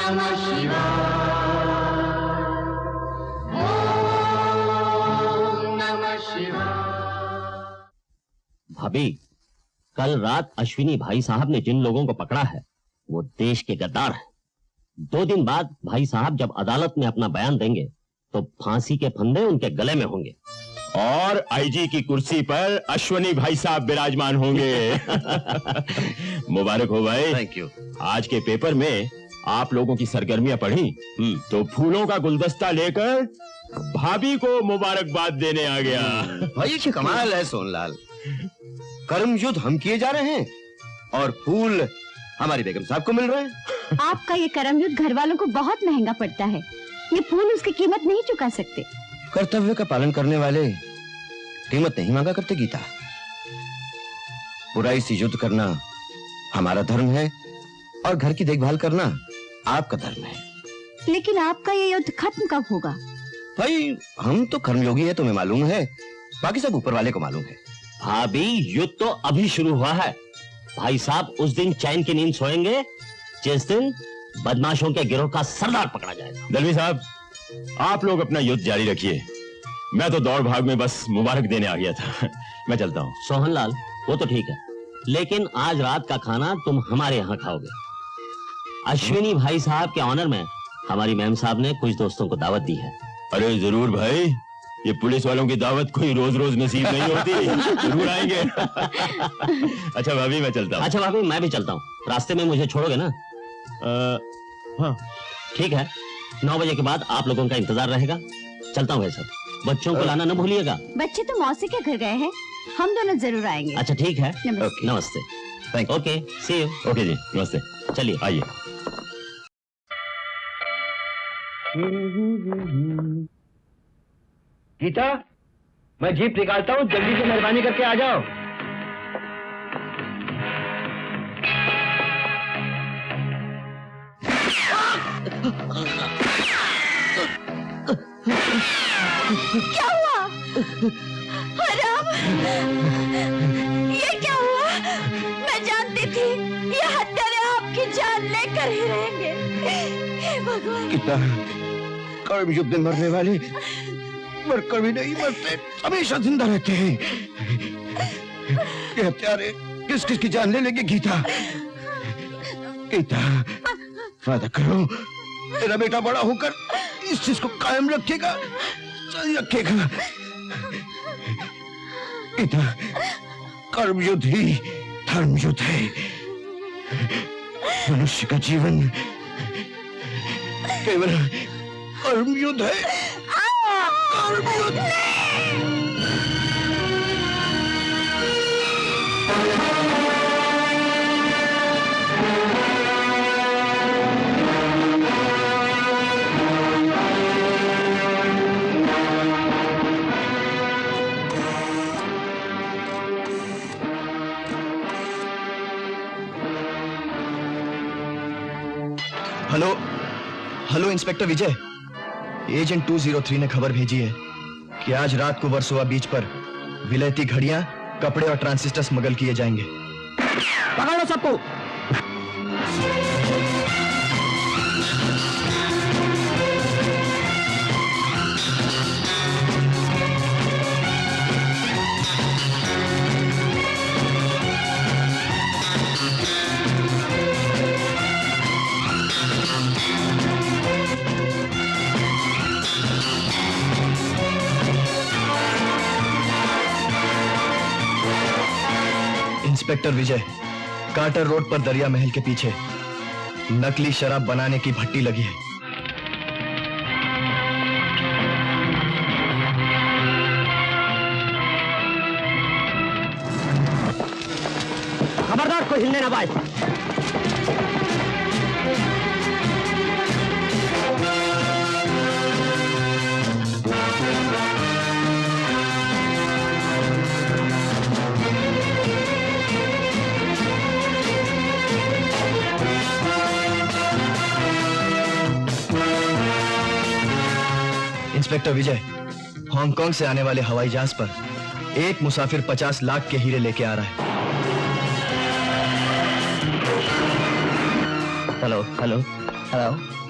नमः शिवाय, ओम नमः शिवाय। भाभी, कल रात अश्विनी भाई साहब ने जिन लोगों को पकड़ा है वो देश के गद्दार हैं। 2 दिन बाद भाई साहब जब अदालत में अपना बयान देंगे तो फांसी के फंदे उनके गले में होंगे और आईजी की कुर्सी पर अश्विनी भाई साहब विराजमान होंगे। मुबारक हो भाई। Thank you. आज के पेपर में आप लोगों की सरगर्मियां पढ़ी तो फूलों का गुलदस्ता लेकर भाभी को मुबारकबाद देने आ गया। भाई ये कमाल है सोनलाल, कर्म युद्ध हम किए जा रहे हैं और फूल हमारी बेगम साहब को मिल रहे हैं। आपका ये कर्म युद्ध घर वालों को बहुत महंगा पड़ता है, ये फूल उसकी कीमत नहीं चुका सकते। कर्तव्य का पालन करने वाले कीमत नहीं मांगा करते गीता। बुराई से युद्ध करना हमारा धर्म है और घर की देखभाल करना आपका धर्म है। लेकिन आपका ये युद्ध खत्म कब होगा? भाई हम तो कर्मयोगी है, तुम्हें मालूम है, बाकी सब ऊपर वाले को मालूम है। भाभी, युद्ध तो अभी शुरू हुआ है। भाई साहब उस दिन चैन की नींद सोएंगे जिस दिन बदमाशों के गिरोह का सरदार पकड़ा जाएगा। दलवी साहब, आप लोग अपना युद्ध जारी रखिए, मैं तो दौड़ भाग में बस मुबारक देने आ गया था। मैं चलता हूँ। सोहनलाल, वो तो ठीक है, लेकिन आज रात का खाना तुम हमारे यहाँ खाओगे। अश्विनी भाई साहब के ऑनर में हमारी मैम साहब ने कुछ दोस्तों को दावत दी है। अरे जरूर भाई, ये पुलिस वालों की दावत कोई रोज रोज नसीब नहीं होती। जरूर आएंगे। अच्छा भाभी, मैं चलता हूँ। अच्छा भाभी, मैं भी चलता हूँ। रास्ते में मुझे छोड़ोगे ना? हाँ ठीक है, 9 बजे के बाद आप लोगों का इंतजार रहेगा। चलता हूँ भाई साहब, बच्चों को लाना न भूलिएगा। बच्चे तो मौसी के घर गए हैं, हम दोनों जरूर आएंगे। अच्छा ठीक है, नमस्ते। नमस्ते। Okay, see you. ओके जी, नमस्ते। चलिए आइए। गीता, मैं जीप निकालता हूँ, जल्दी से मेहरबानी करके आ जाओ। क्या हुआ? हराम, ये क्या हुआ? मैं जानती थी ये हत्यारे आपकी जान लेकर ही रहेंगे। हे भगवान। गीता, कर्म युद्ध में मरने वाले मर कभी नहीं मरते, हमेशा जिंदा रहते हैं। ये हत्यारे किस किस की जान ले लेंगे गीता? गीता, वादा करो मेरा बेटा बड़ा होकर इस चीज को कायम रखेगा, जारी रखेगा। गीता, कर्म युद्ध ही धर्म युद्ध है। मनुष्य का जीवन केवल कर्म युद्ध है। कर्म युद्ध। हेलो हेलो, इंस्पेक्टर विजय, एजेंट 203 ने खबर भेजी है कि आज रात को वर्सोवा बीच पर विलायती घड़ियां, कपड़े और ट्रांसिस्टर स्मगल किए जाएंगे। पकड़ लो सबको। इंस्पेक्टर विजय, कार्टर रोड पर दरिया महल के पीछे नकली शराब बनाने की भट्टी लगी है। खबरदार, कोई हिलने ना पाए। इंस्पेक्टर विजय, हांगकांग से आने वाले हवाई जहाज पर एक मुसाफिर 50 लाख के हीरे लेके आ रहा है। Hello hello hello.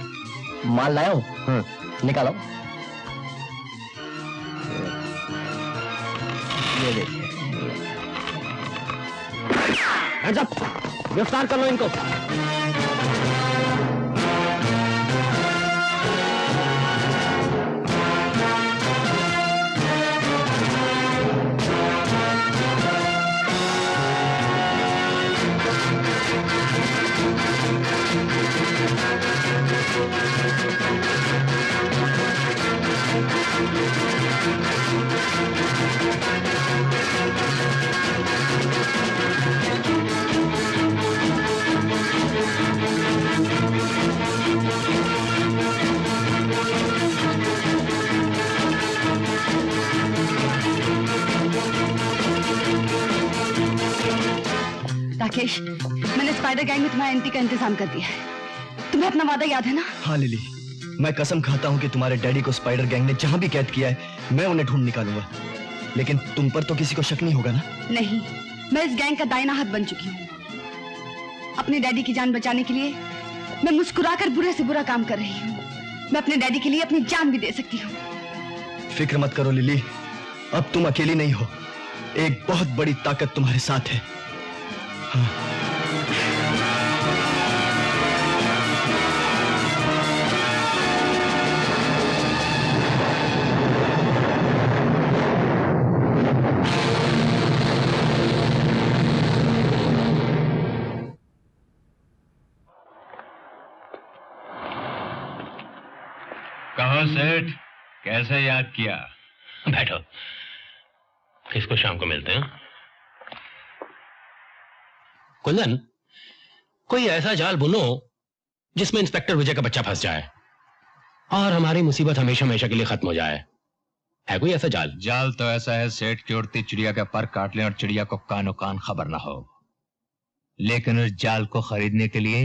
माल लाया हूँ। निकालो। ये देखिए। Hands up! गिरफ्तार कर लो इनको। राकेश, मैंने स्पाइडर गैंग में तुम्हारे एंट्री का इंतजाम कर दिया है। तुम्हें अपना वादा याद है ना? हाँ लिली, मैं कसम खाता हूँ कि तुम्हारे डैडी को स्पाइडर गैंग ने जहां भी कैद किया है मैं उन्हें ढूंढ निकालूंगा। लेकिन तुम पर तो किसी को शक नहीं होगा ना? नहीं, मैं इस गैंग का दाहिना हाथ बन चुकी हूँ। अपने डैडी की जान बचाने के लिए मैं मुस्कुराकर बुरे से बुरा काम कर रही हूँ। मैं अपने डैडी के लिए अपनी जान भी दे सकती हूँ। फिक्र मत करो लिली, अब तुम अकेली नहीं हो। एक बहुत बड़ी ताकत तुम्हारे साथ है। हाँ। कहो सेठ, कैसे याद किया? बैठो, किसको शाम को मिलते हैं? कुंदन, कोई ऐसा जाल बुनो जिसमें इंस्पेक्टर विजय का बच्चा फंस जाए और हमारी मुसीबत हमेशा हमेशा के लिए खत्म हो जाए। है कोई ऐसा जाल? जाल तो ऐसा है सेठ कि उड़ती चिड़िया का पर काट लें और चिड़िया को कानो कान खबर ना हो। लेकिन उस जाल को खरीदने के लिए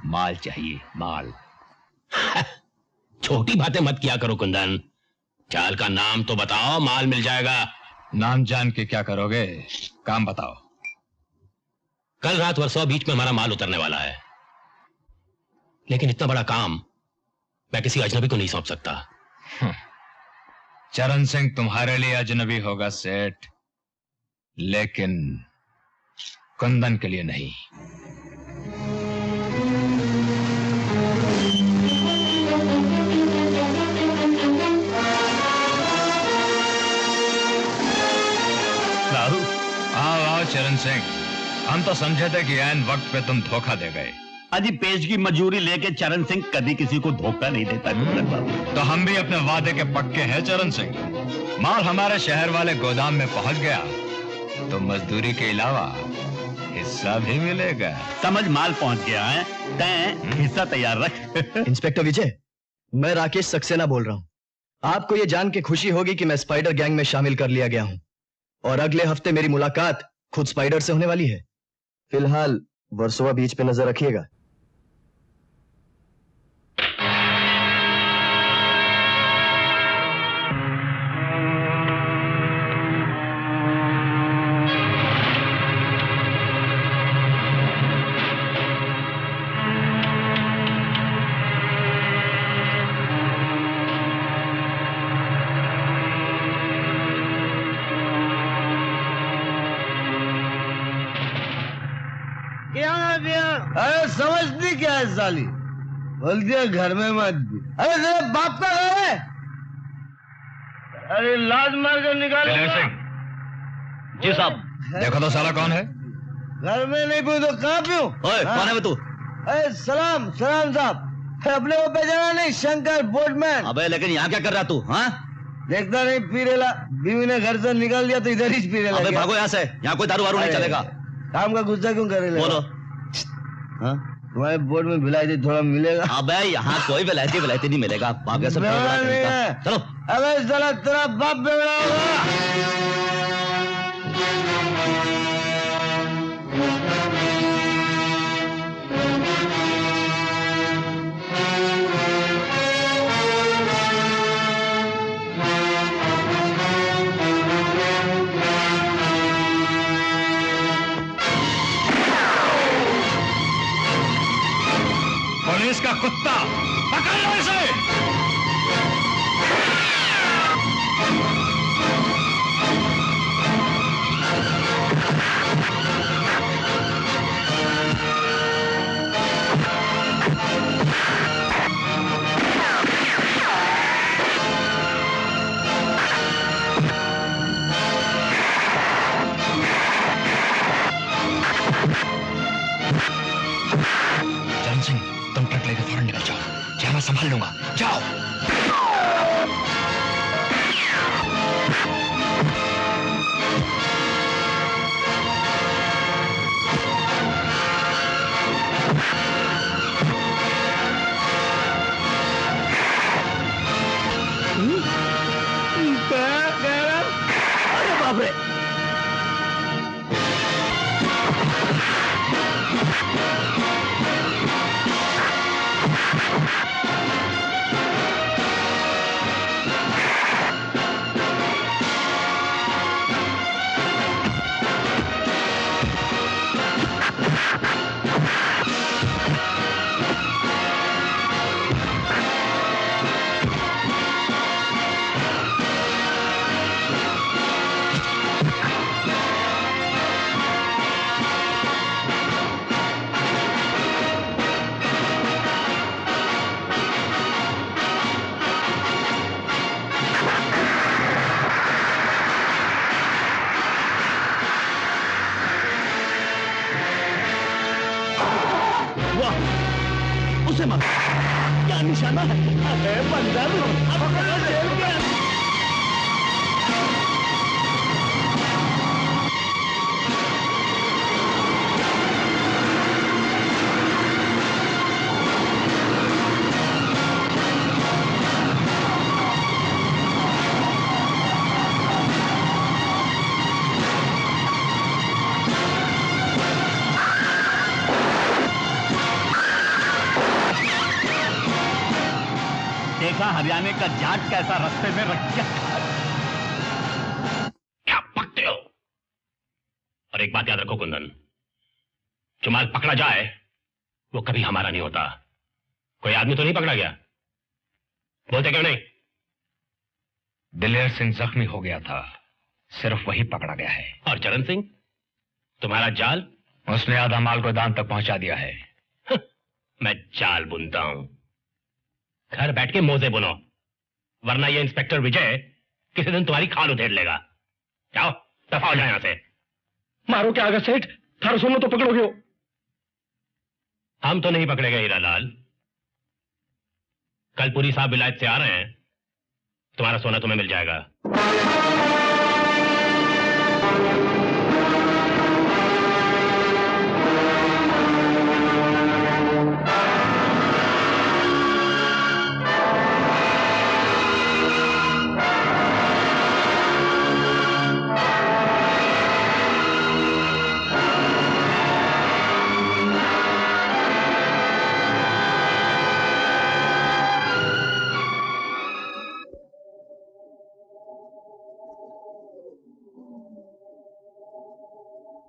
माल चाहिए, माल। छोटी बातें मत किया करो कुंदन, जाल का नाम तो बताओ, माल मिल जाएगा। नाम जान के क्या करोगे, काम बताओ। कल रात वर्सोवा बीच में हमारा माल उतरने वाला है, लेकिन इतना बड़ा काम मैं किसी अजनबी को नहीं सौंप सकता। चरण सिंह तुम्हारे लिए अजनबी होगा सेठ, लेकिन कुंदन के लिए नहीं। आओ चरण सिंह, हम तो समझे थे कि ऐन वक्त पे तुम धोखा दे गए। अजी पेज की मजूरी लेके चरण सिंह कभी किसी को धोखा नहीं देता। तो हम भी अपने वादे के पक्के हैं चरण सिंह। माल हमारे शहर वाले गोदाम में पहुंच गया तो मजदूरी के अलावा हिस्सा भी मिलेगा। समझ माल पहुंच गया है, तैं हिस्सा तैयार रख। इंस्पेक्टर विजय, मैं राकेश सक्सेना बोल रहा हूँ। आपको यह जान के खुशी होगी कि मैं स्पाइडर गैंग में शामिल कर लिया गया हूँ और अगले हफ्ते मेरी मुलाकात खुद स्पाइडर से होने वाली है। फिलहाल वर्सोवा बीच पे नजर रखिएगा। अरे समझती क्या है साली, बोल दिया घर में मत दी। अरे तेरे बाप का घर है। अरे लाज मार कर निकाले। जी साहब। देखो तो साला कौन है? घर में नहीं पी तो कहाँ पीऊं? कौन है तू? अरे सलाम सलाम साहब, अपने को पहचाना नहीं? शंकर बोटमैन। अबे लेकिन यहाँ क्या कर रहा तू? हाँ, देखता नहीं पी रेला, बीवी ने घर से निकाल दिया तो इधर ही पी रेला। अबे भागो यहाँ से, यहाँ कोई दारू वारू नहीं चलेगा। काम का गुस्सा क्यों कर रहे? बोलो। हाँ, तुम्हारे बोर्ड में विलायती थोड़ा मिलेगा? अबे यहाँ कोई विलायती नहीं मिलेगा। चलो। अबे साला तेरा बाप बेवड़ा होगा। पुलिस का कुत्ता कुत्ता, पकड़ लो इसे। चरण सिंह, तुम ट्रक लेकर फौरन निकल जाओ। क्या मैं संभाल लूंगा, जाओ। अरे बाप रे! उसे मार। क्या निशाना है? अरे बंदर, अब जेल के अंदर। देखा हरियाणा का जाट कैसा रास्ते में रख गया। क्या पकते हो? और एक बात याद रखो कुंदन, जो माल पकड़ा जाए वो कभी हमारा नहीं होता। कोई आदमी तो नहीं पकड़ा गया? बोलते क्यों नहीं? दिलेर सिंह जख्मी हो गया था, सिर्फ वही पकड़ा गया है। और चरण सिंह, तुम्हारा जाल? उसने आधा माल गोदाम तक पहुंचा दिया है। मैं जाल बुनता हूं, घर बैठ के मोजे बुनो, वरना ये इंस्पेक्टर विजय किसी दिन तुम्हारी खाल उधेड़ लेगा। जाओ, दफा हो जाए यहां से। मारो क्या आगे सेठ, थारा सोना तो पकड़ोगे हो। हम तो नहीं पकड़ेंगे हीरालाल। कल पुरी साहब विलायत से आ रहे हैं, तुम्हारा सोना तुम्हें मिल जाएगा।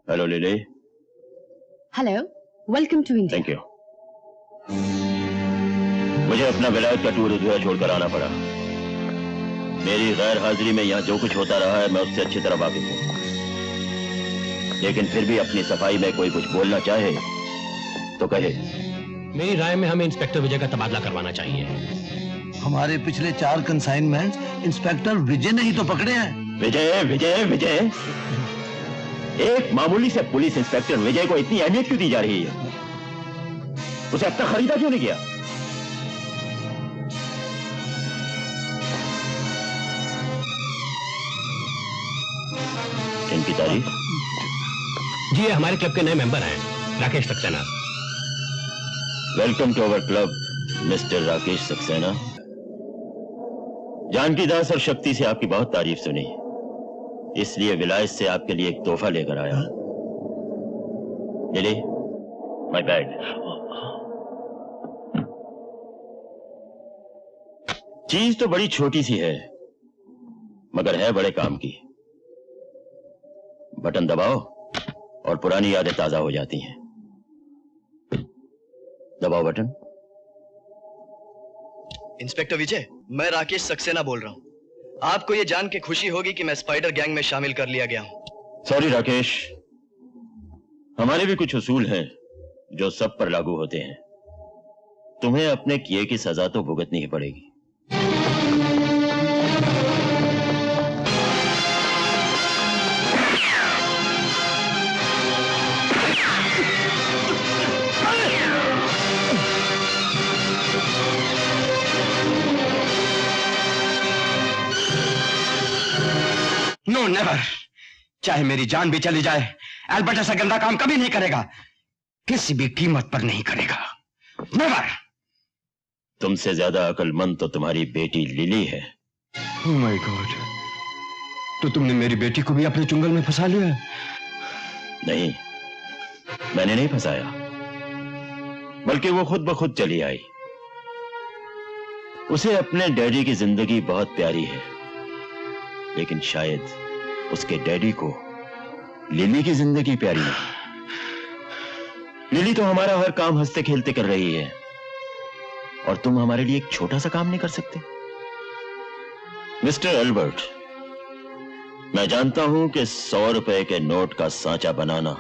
Hello Lily. Hello, welcome to India. Thank you. मुझे अपना विलायत का टूर अधूरा छोड़कर आना पड़ा। मेरी गैर हाजिरी में यहाँ जो कुछ होता रहा है मैं उससे अच्छी तरह वाकिफ हूँ, लेकिन फिर भी अपनी सफाई में कोई कुछ बोलना चाहे तो कहे। मेरी राय में हमें इंस्पेक्टर विजय का तबादला करवाना चाहिए। हमारे पिछले 4 कंसाइनमेंट इंस्पेक्टर विजय ने ही तो पकड़े हैं। विजय विजय विजय, एक मामूली से पुलिस इंस्पेक्टर विजय को इतनी अहमियत क्यों दी जा रही है? उसे अब तक खरीदा क्यों नहीं गया? इनकी तारीफ? जी, ये हमारे क्लब के नए मेंबर हैं, Rakesh Saxena. Welcome to our club mister Rakesh Saxena. Janaki Das और शक्ति से आपकी बहुत तारीफ सुनी, इसलिए विलायत से आपके लिए एक तोहफा लेकर आया। Lily, my bag. चीज तो बड़ी छोटी सी है, मगर है बड़े काम की। बटन दबाओ और पुरानी यादें ताजा हो जाती हैं। दबाओ बटन। इंस्पेक्टर विजय, मैं राकेश सक्सेना बोल रहा हूँ। आपको ये जान के खुशी होगी कि मैं स्पाइडर गैंग में शामिल कर लिया गया हूँ। सॉरी राकेश, हमारे भी कुछ उसूल हैं जो सब पर लागू होते हैं। तुम्हें अपने किए की सजा तो भुगतनी ही पड़ेगी। नो नेवर, चाहे मेरी जान भी चली जाए, एल्बर्ट ऐसा गंदा काम कभी नहीं करेगा, किसी भी कीमत पर नहीं करेगा। नेवर। तुमसे ज्यादा अक्लमंद तो तुम्हारी बेटी लिली है। ओह माय गॉड, तो तुमने मेरी बेटी को भी अपने चुंगल में फंसा लिया? नहीं, मैंने नहीं फंसाया, बल्कि वो खुद ब खुद चली आई। उसे अपने डैडी की जिंदगी बहुत प्यारी है, लेकिन शायद उसके डैडी को लिली की जिंदगी प्यारी नहीं। लिली तो हमारा हर काम हंसते खेलते कर रही है, और तुम हमारे लिए एक छोटा सा काम नहीं कर सकते? मिस्टर एल्बर्ट, मैं जानता हूं कि 100 रुपए के नोट का सांचा बनाना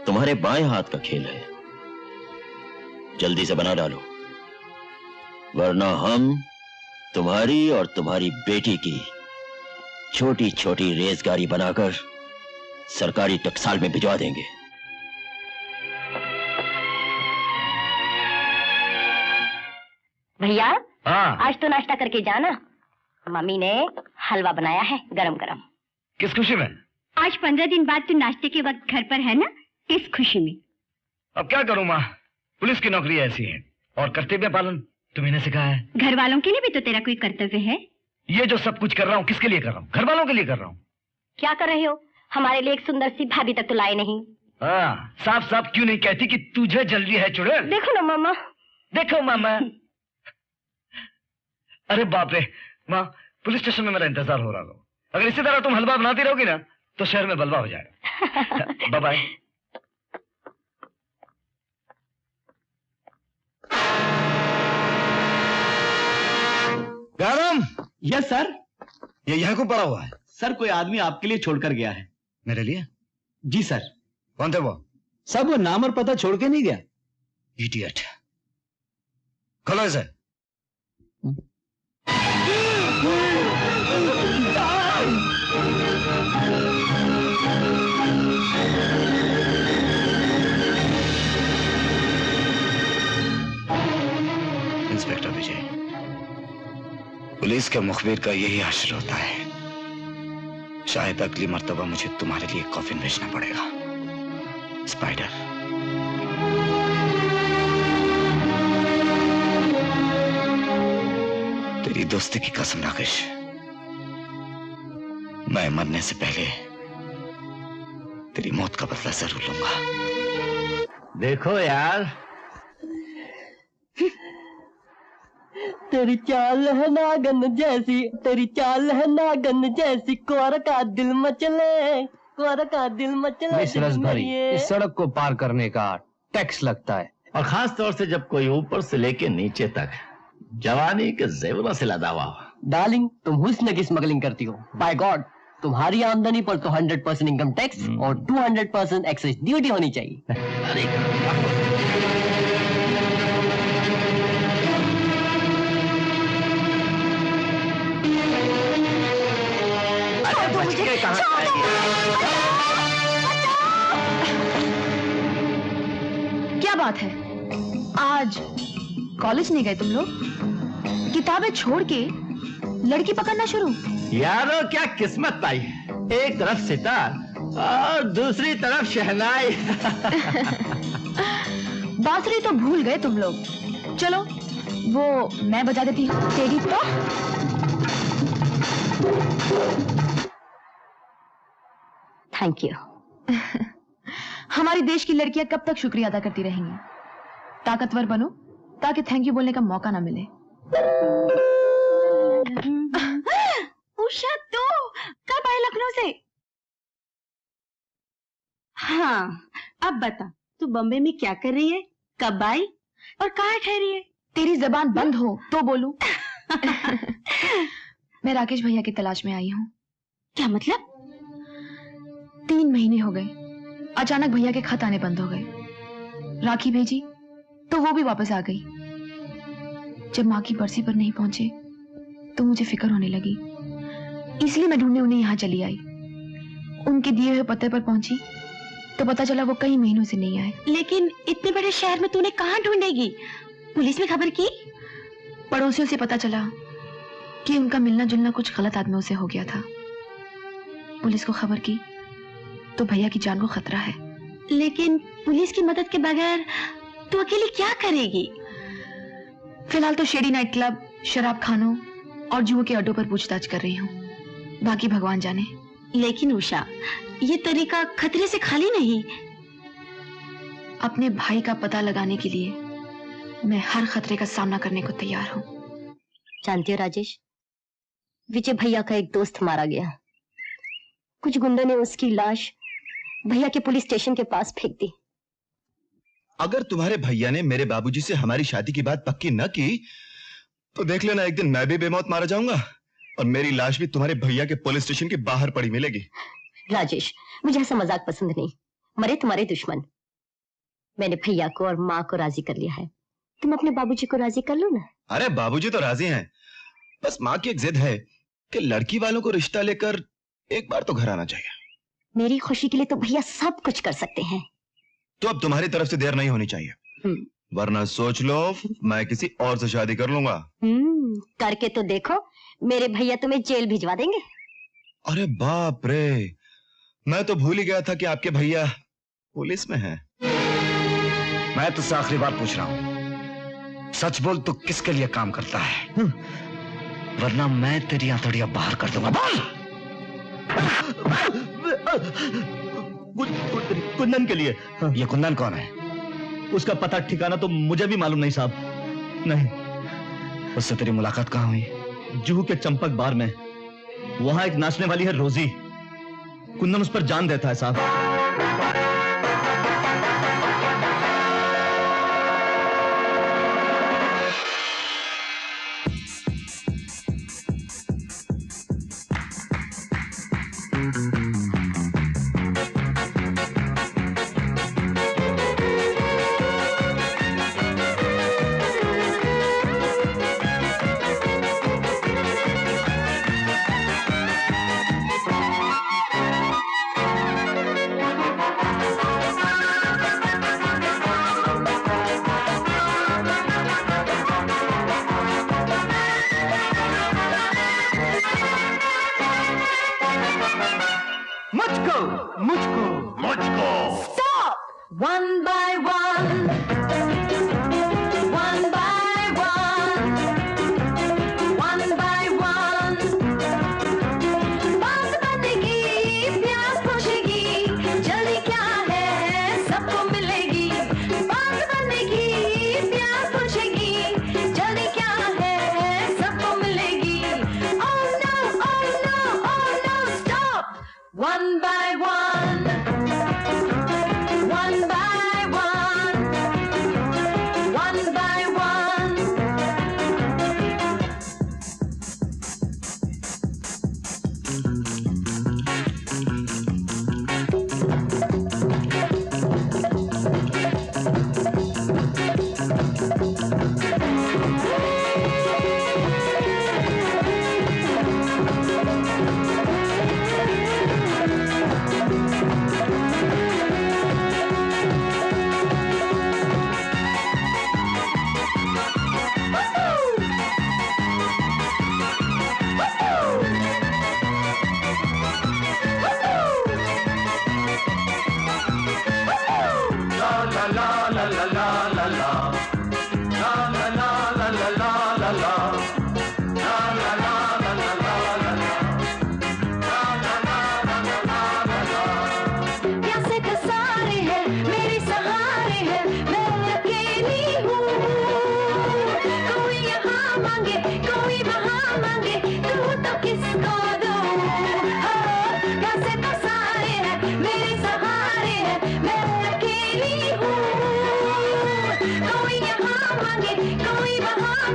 तुम्हारे बाएं हाथ का खेल है। जल्दी से बना डालो, वरना हम तुम्हारी और तुम्हारी बेटी की छोटी छोटी रेसगाड़ी बनाकर सरकारी टकसाल में भिजवा देंगे। भैया, हाँ, आज तो नाश्ता करके जाना। मम्मी ने हलवा बनाया है गरम गरम। किस खुशी में? आज 15 दिन बाद तू नाश्ते के वक्त घर पर है ना, इस खुशी में। अब क्या करूं माँ, पुलिस की नौकरी ऐसी है, और कर्तव्य पालन तुम्ही ने सिखाया है। घर वालों के लिए भी तो तेरा कोई कर्तव्य है। ये जो सब कुछ कर रहा हूँ किसके लिए कर रहा हूँ? घर वालों के लिए कर रहा हूँ। क्या कर रहे हो? हमारे लिए एक सुंदर सी भाभी तक तो लाए नहीं। हाँ, साफ साफ क्यों नहीं कहती कि तुझे जल्दी है चुड़ैल? देखो ना मामा। देखो मामा। अरे बाप रे माँ, पुलिस स्टेशन में मेरा इंतजार हो रहा हो। अगर इसी तरह तुम हलवा बनाती रहोगी ना तो शहर में बलवा हो जाएगा। Bye bye. गरम। Yes sir. ये यहाँ को पड़ा हुआ है? सर, कोई आदमी आपके लिए छोड़कर गया है। मेरे लिए? जी सर। कौन थे वो? सब वो नाम और पता छोड़ के नहीं गया। इडियट। खोलो इसे। इंस्पेक्टर विजय, पुलिस के मुखबिर का यही हश्र होता है। शायद अगली मर्तबा मुझे तुम्हारे लिए कॉफिन भेजना पड़ेगा। स्पाइडर। तेरी दोस्ती की कसम राकेश, मैं मरने से पहले तेरी मौत का बदला जरूर लूंगा। देखो यार, तेरी चाल है नागन जैसी, तेरी चाल है नागन जैसी, कुंवर का दिल मचले, कुंवर का दिल मचले। मिस रसभरी, इस सड़क को पार करने का टैक्स लगता है, और खास तौर से जब कोई ऊपर से लेके नीचे तक जवानी के जेवरों से लदा हुआ हो। डार्लिंग, तुम हुस्न की स्मगलिंग करती हो। बाय गॉड, तुम्हारी आमदनी पर तो 100% इनकम टैक्स और 200% एक्साइज ड्यूटी होनी चाहिए। क्या बात है, आज कॉलेज नहीं गए तुम लोग? किताबें छोड़ के लड़की पकड़ना शुरू? यारो क्या किस्मत पाई, एक तरफ सितार और दूसरी तरफ शहनाई। बांसुरी तो भूल गए तुम लोग। चलो वो मैं बजा देती हूँ। तेरी तो थैंक यू। हमारे देश की लड़कियां कब तक शुक्रिया अदा करती रहेंगी? ताकतवर बनो ताकि थैंक यू बोलने का मौका ना मिले। उषा, तू कब आए लखनऊ से? हाँ, अब बता, तू बॉम्बे में क्या कर रही है, कब आई और कहाँ ठहरी है? तेरी जबान बंद हो तो बोलूं। मैं राकेश भैया की तलाश में आई हूँ। क्या मतलब? 3 महीने हो गए, अचानक भैया के खत आने बंद हो गए। राखी भेजी तो वो भी वापस आ गई। जब माँ की बरसी पर नहीं पहुंचे तो मुझे फिक्र होने लगी, इसलिए मैं ढूंढने उन्हें यहाँ चली आई। उनके दिए हुए पते पर पहुंची तो पता चला वो कई महीनों से नहीं आए। लेकिन इतने बड़े शहर में तूने कहाँ ढूंढेगी? पुलिस में खबर की? पड़ोसियों से पता चला कि उनका मिलना जुलना कुछ गलत आदमियों से हो गया था। पुलिस को खबर की तो भैया की जान को खतरा है। लेकिन पुलिस की मदद के बगैर तू अकेले क्या करेगी? फिलहाल तो शेडी नाइट क्लब, शराब खानों और जुए के अड्डों पर पूछताछ कर रही हूँ, बाकी भगवान जाने। लेकिन उषा, ये तरीका खतरे से खाली नहीं। अपने भाई का पता लगाने के लिए मैं हर खतरे का सामना करने को तैयार हूँ। जानती हो राजेश, विजय भैया का एक दोस्त मारा गया। कुछ गुंडों ने उसकी लाश भैया के पुलिस स्टेशन के पास फेंक दी। अगर तुम्हारे भैया ने मेरे बाबूजी से हमारी शादी की बात पक्की न की तो देख लेना, एक दिन मैं भी बेमौत मारा जाऊंगा और मेरी लाश भी तुम्हारे भैया के पुलिस स्टेशन के बाहर पड़ी मिलेगी। राजेश, मुझे ऐसा मजाक पसंद नहीं। मरे तुम्हारे दुश्मन। मैंने भैया को और माँ को राजी कर लिया है, तुम अपने बाबूजी को राजी कर लो ना। अरे बाबूजी तो राजी हैं, बस माँ की एक जिद है कि लड़की वालों को रिश्ता लेकर एक बार तो घर आना चाहिए। मेरी खुशी के लिए तो भैया सब कुछ कर सकते हैं। तो अब तुम्हारी तरफ से देर नहीं होनी चाहिए, वरना सोच लो मैं किसी और से शादी कर लूंगा। करके तो देखो, मेरे भैया तुम्हें जेल भिजवा देंगे। अरे बाप रे, मैं तो भूल ही गया था कि आपके भैया पुलिस में हैं। मैं तुझसे आखिरी बार पूछ रहा हूं, सच बोल, तू किसके लिए काम करता है? वरना मैं तेरी हथौड़ियां बाहर कर दूंगा। कुंदन के लिए। ये कुंदन कौन है? उसका पता ठिकाना तो मुझे भी मालूम नहीं साहब। नहीं। उससे तेरी मुलाकात कहाँ हुई? जुहू के चंपक बार में। वहां एक नाचने वाली है रोजी, कुंदन उस पर जान देता है साहब।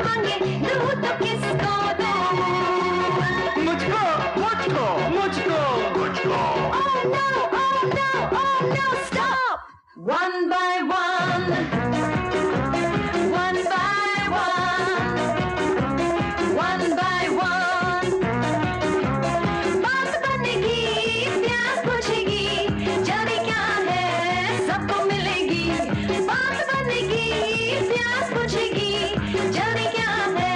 मांगे दूं तो किसको दूं? मुझको मुझको मुझको मुझको। Oh no, oh no, oh no, stop! One by one, one by one, one by one. बात बनेगी, प्यास बुझेगी, जाने क्या है सबको मिलेगी। बात बनेगी, प्यास बुझेगी, जाने क्या है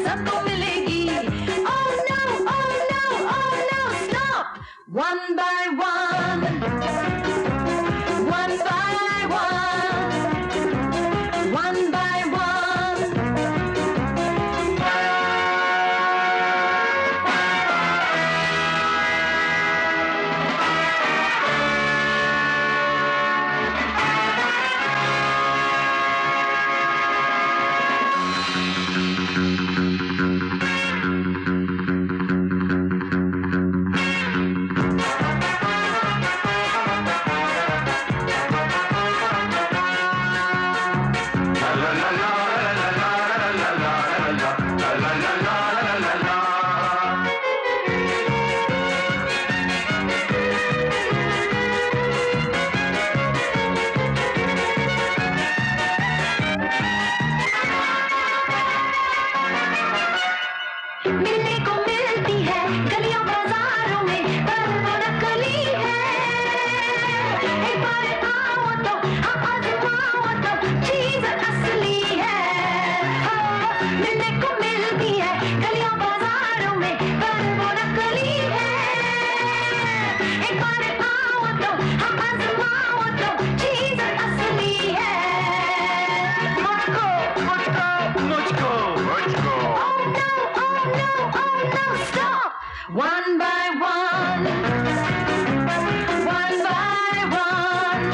सबको मिलेगी। Oh no, oh no, oh no, stop! One by one, one by one, one by one. मिलने को मिलती है गलियों बाजारों में, पर वो नकली है। एक बार आओ तो हम आजमाओ तो चीज असली है। मिलने को मिलती है गलियों बाजारों में, पर वो नकली है। एक बार आओ तो हम आजमाओ तो चीज असली है। मुझको मुझको मुझको मुझको। Oh no, stop! One by one, one by one,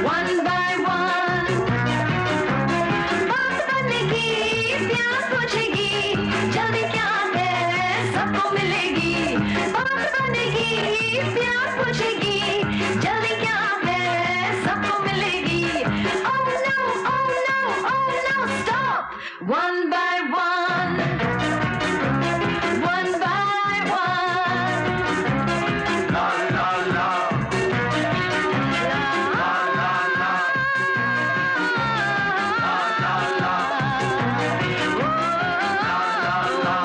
one by one. बात बनेगी, प्यास बुझेगी, जल्दी क्या है सबको मिलेगी। बात बनेगी, प्यास बुझेगी, जल्दी क्या है सबको मिलेगी। Oh no, oh no, oh no, stop! One by one. One by one. La la la. La la la. La la la. La la la.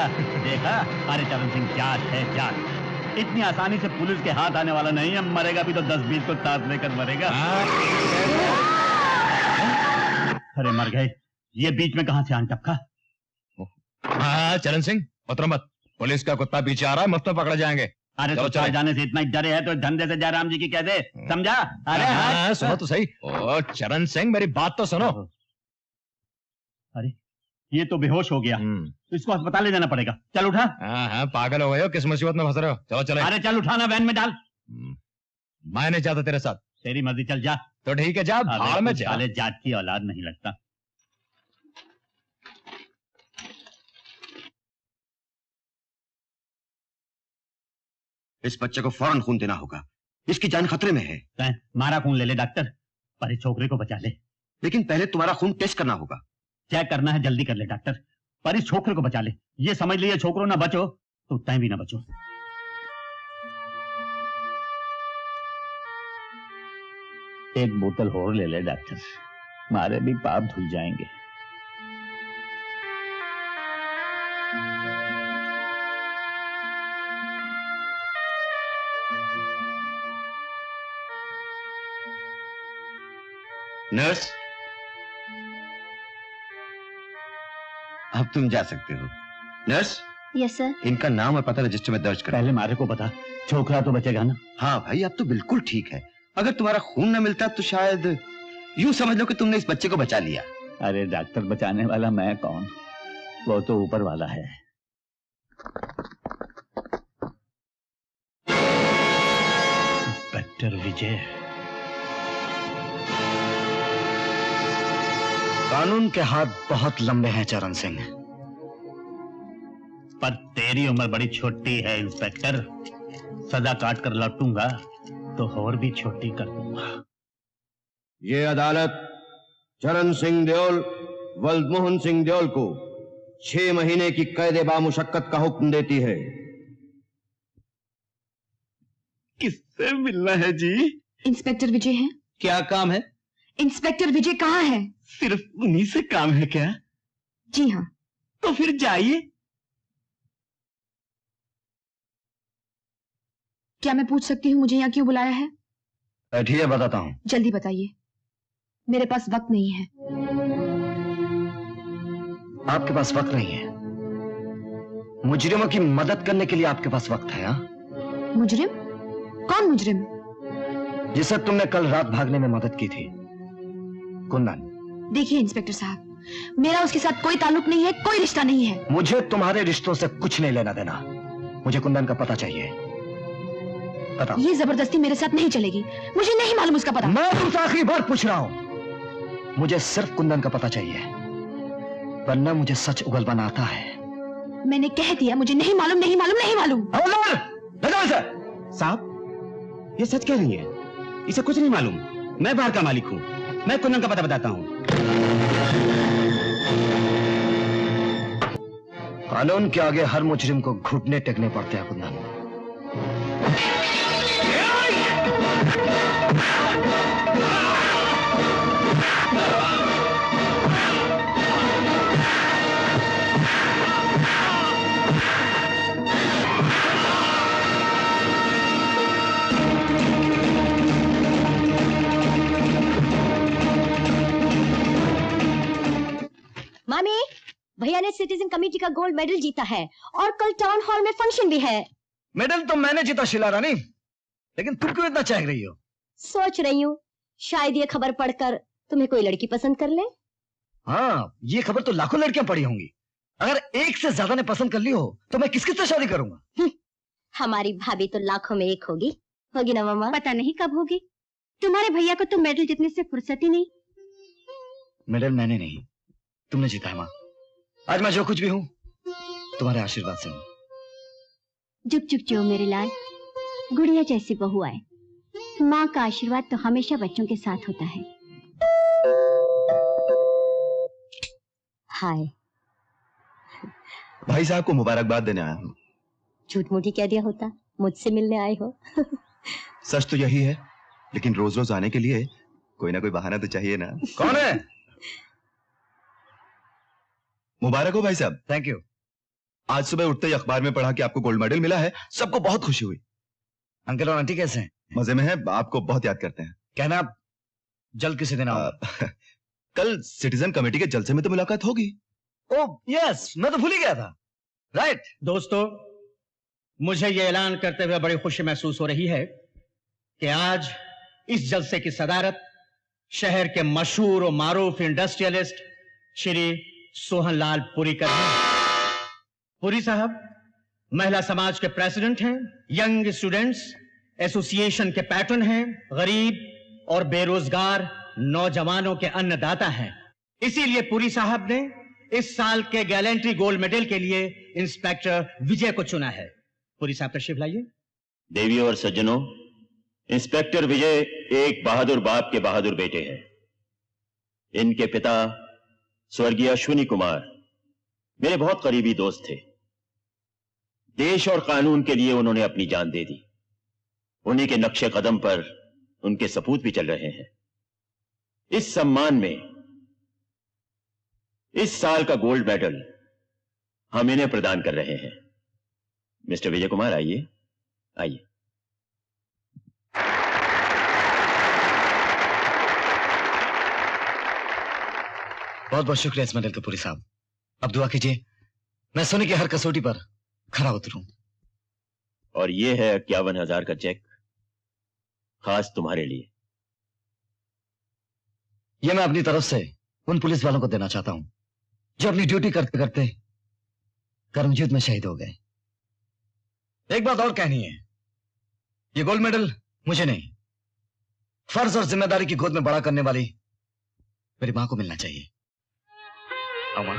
देखा, अरे चरण सिंह जाट है जाट, इतनी आसानी से पुलिस के हाथ आने वाला नहीं है। मरेगा भी तो 10-20 को साथ लेकर मरेगा। अरे मर गए, ये बीच में कहां से आन टपका? हाँ चरण सिंह उतरो मत, पुलिस का कुत्ता पीछे आ रहा है, मुफ्त में पकड़ा जाएंगे। अरे तो चले जाने से इतना डरे है तो धंधे से जयराम जी की कह दे, समझा? अरे हाँ, सुनो तो सही। ओ चरण सिंह मेरी बात तो सुनो। अरे ये तो बेहोश हो गया, इसको अस्पताल ले जाना पड़ेगा। चल उठा। हाँ हाँ पागल हो गए हो, किस मुसीबत में फंस रहे हो? चलो चले। अरे चल उठाना, वैन में डाल। मैं नहीं चाहता तेरे साथ। तेरी मर्जी, चल जा। तो ठीक है जा, भाड़ में जा। साले जाट की औलाद नहीं लगता। इस बच्चे को फौरन खून देना होगा, इसकी जान खतरे में है। मारा खून ले ले डॉक्टर, पर इस छोकरे को बचा ले। लेकिन पहले तुम्हारा खून टेस्ट करना होगा। चेक करना है जल्दी कर ले डॉक्टर, पर इस छोकरे को बचा ले। ये समझ लिए छोकरों ना बचो तो तय भी ना बचो। एक बोतल और ले ले डॉक्टर, मारे भी पाप धुल जाएंगे। नर्स, अब तुम जा सकते हो। Nurse, yes sir. इनका नाम और पता रजिस्टर में दर्ज करो। पहले मारे को बता, छोकरा तो बचेगा ना? हाँ भाई, अब तो बिल्कुल ठीक है। अगर तुम्हारा खून न मिलता तो शायद यूं समझ लो कि तुमने इस बच्चे को बचा लिया। अरे डॉक्टर बचाने वाला मैं कौन, वो तो ऊपर वाला है। इंस्पेक्टर विजय। कानून के हाथ बहुत लंबे हैं चरण सिंह, पर तेरी उम्र बड़ी छोटी है इंस्पेक्टर। सजा काट कर लौटूंगा तो और भी छोटी कर दूंगा। ये अदालत चरण सिंह देओल वल्दमोहन सिंह देओल को 6 महीने की कैद बामुशक्कत का हुक्म देती है। किससे मिलना है जी? इंस्पेक्टर विजय हैं? क्या काम है? इंस्पेक्टर विजय कहाँ है? सिर्फ उन्हीं से काम है क्या? जी हाँ। तो फिर जाइए। क्या मैं पूछ सकती हूँ मुझे यहाँ क्यों बुलाया है? बैठिए बताता हूँ। जल्दी बताइए, मेरे पास वक्त नहीं है। आपके पास वक्त नहीं है? मुजरिमों की मदद करने के लिए आपके पास वक्त है? हाँ? मुजरिम? कौन मुजरिम? जिसे तुमने कल रात भागने में मदद की थी, कुंदन। देखिए इंस्पेक्टर साहब, मेरा उसके साथ कोई ताल्लुक नहीं है, कोई रिश्ता नहीं है। मुझे तुम्हारे रिश्तों से कुछ नहीं लेना देना। मुझे कुंदन का पता चाहिए। बताओ। ये जबरदस्ती मेरे साथ नहीं चलेगी, मुझे नहीं मालूम उसका पता। मैं तुमसे आखिरी बार पूछ रहा हूं, मुझे सिर्फ कुंदन का पता चाहिए, वरना मुझे सच उगलवाना आता है। मैंने कह दिया मुझे नहीं मालूम, नहीं मालूम, नहीं मालूम। साहब, ये सच कह रही है, इसे कुछ नहीं मालूम। मैं बार का मालिक हूँ, मैं कुंदन का पता बताता हूँ। कानून के आगे हर मुजरिम को घुटने टेकने पड़ते हैं कुंदन। मामी, भैया ने सिटीजन कमेटी का गोल्ड मेडल जीता है और कल टाउन हॉल में फंक्शन भी है। मेडल तो मैंने जीता शीला रानी, लेकिन तुम क्यों इतना चाह रही हो? सोच रही हूँ शायद ये खबर पढ़कर तुम्हें कोई लड़की पसंद कर ले। हाँ, ये खबर तो लाखों लड़कियां पढ़ी होंगी। अगर एक से ज्यादा ने पसंद कर ली हो तो मैं किसके साथ शादी करूंगा? हमारी भाभी तो लाखों में एक होगी ना मामा? पता नहीं कब होगी। तुम्हारे भैया को तो मेडल जीतने से फुर्सत ही नहीं। मेडल मैंने नहीं, तुमने जीता है माँ। आज मैं जो कुछ भी हूँ तुम्हारे आशीर्वाद से हूँ। जुग जुग जो मेरे लाल, गुड़िया जैसी बहू आए। माँ का आशीर्वाद तो हमेशा बच्चों के साथ होता है। हाय। भाई साहब को मुबारकबाद देने आया हूँ। झूठ मूठी कह दिया होता, मुझसे मिलने आए हो। सच तो यही है, लेकिन रोज रोज आने के लिए कोई ना कोई बहाना तो चाहिए ना। कौन है? मुबारक हो भाई साहब। Thank you. आज सुबह उठते ही अखबार में पढ़ा कि आपको गोल्ड मेडल मिला है, सबको बहुत खुशी हुई। अंकल और आंटी कैसे हैं? मजे में है, आपको बहुत याद करते हैं। कहना आप जल्द किसी दिन आओ। कल सिटीजन कमेटी के जलसे में तो मुलाकात होगी। ओह यस, मैं तो भूल ही गया था। राइट। दोस्तों, मुझे यह ऐलान करते हुए बड़ी खुशी महसूस हो रही है कि आज इस जलसे की सदारत शहर के मशहूर और मारूफ इंडस्ट्रियलिस्ट श्री सोहनलाल पुरी कर रहे हैं। पुरी साहब महिला समाज के प्रेसिडेंट हैं, यंग स्टूडेंट्स एसोसिएशन के पैटर्न हैं, गरीब और बेरोजगार नौजवानों के अन्नदाता हैं। इसीलिए पुरी साहब ने इस साल के गैलेंट्री गोल्ड मेडल के लिए इंस्पेक्टर विजय को चुना है। पुरी साहब तशरीफ लाइए। देवियों और सज्जनों, इंस्पेक्टर विजय एक बहादुर बाप के बहादुर बेटे हैं। इनके पिता स्वर्गीय अश्विनी कुमार मेरे बहुत करीबी दोस्त थे। देश और कानून के लिए उन्होंने अपनी जान दे दी। उन्हीं के नक्शे कदम पर उनके सपूत भी चल रहे हैं। इस सम्मान में इस साल का गोल्ड मेडल हम इन्हें प्रदान कर रहे हैं। मिस्टर विजय कुमार, आइए आइए। बहुत बहुत शुक्रिया इस मेडल के पुरी साहब। अब दुआ कीजिए मैं सोने की हर कसौटी पर खरा उतरूं। और ये है 51,000 का चेक, खास तुम्हारे लिए। यह मैं अपनी तरफ से उन पुलिस वालों को देना चाहता हूं जो अपनी ड्यूटी करते करते कर्मयुद्ध में शहीद हो गए। एक बात और कहनी है, यह गोल्ड मेडल मुझे नहीं, फर्ज और जिम्मेदारी की गोद में बड़ा करने वाली मेरी मां को मिलना चाहिए। आओ मां।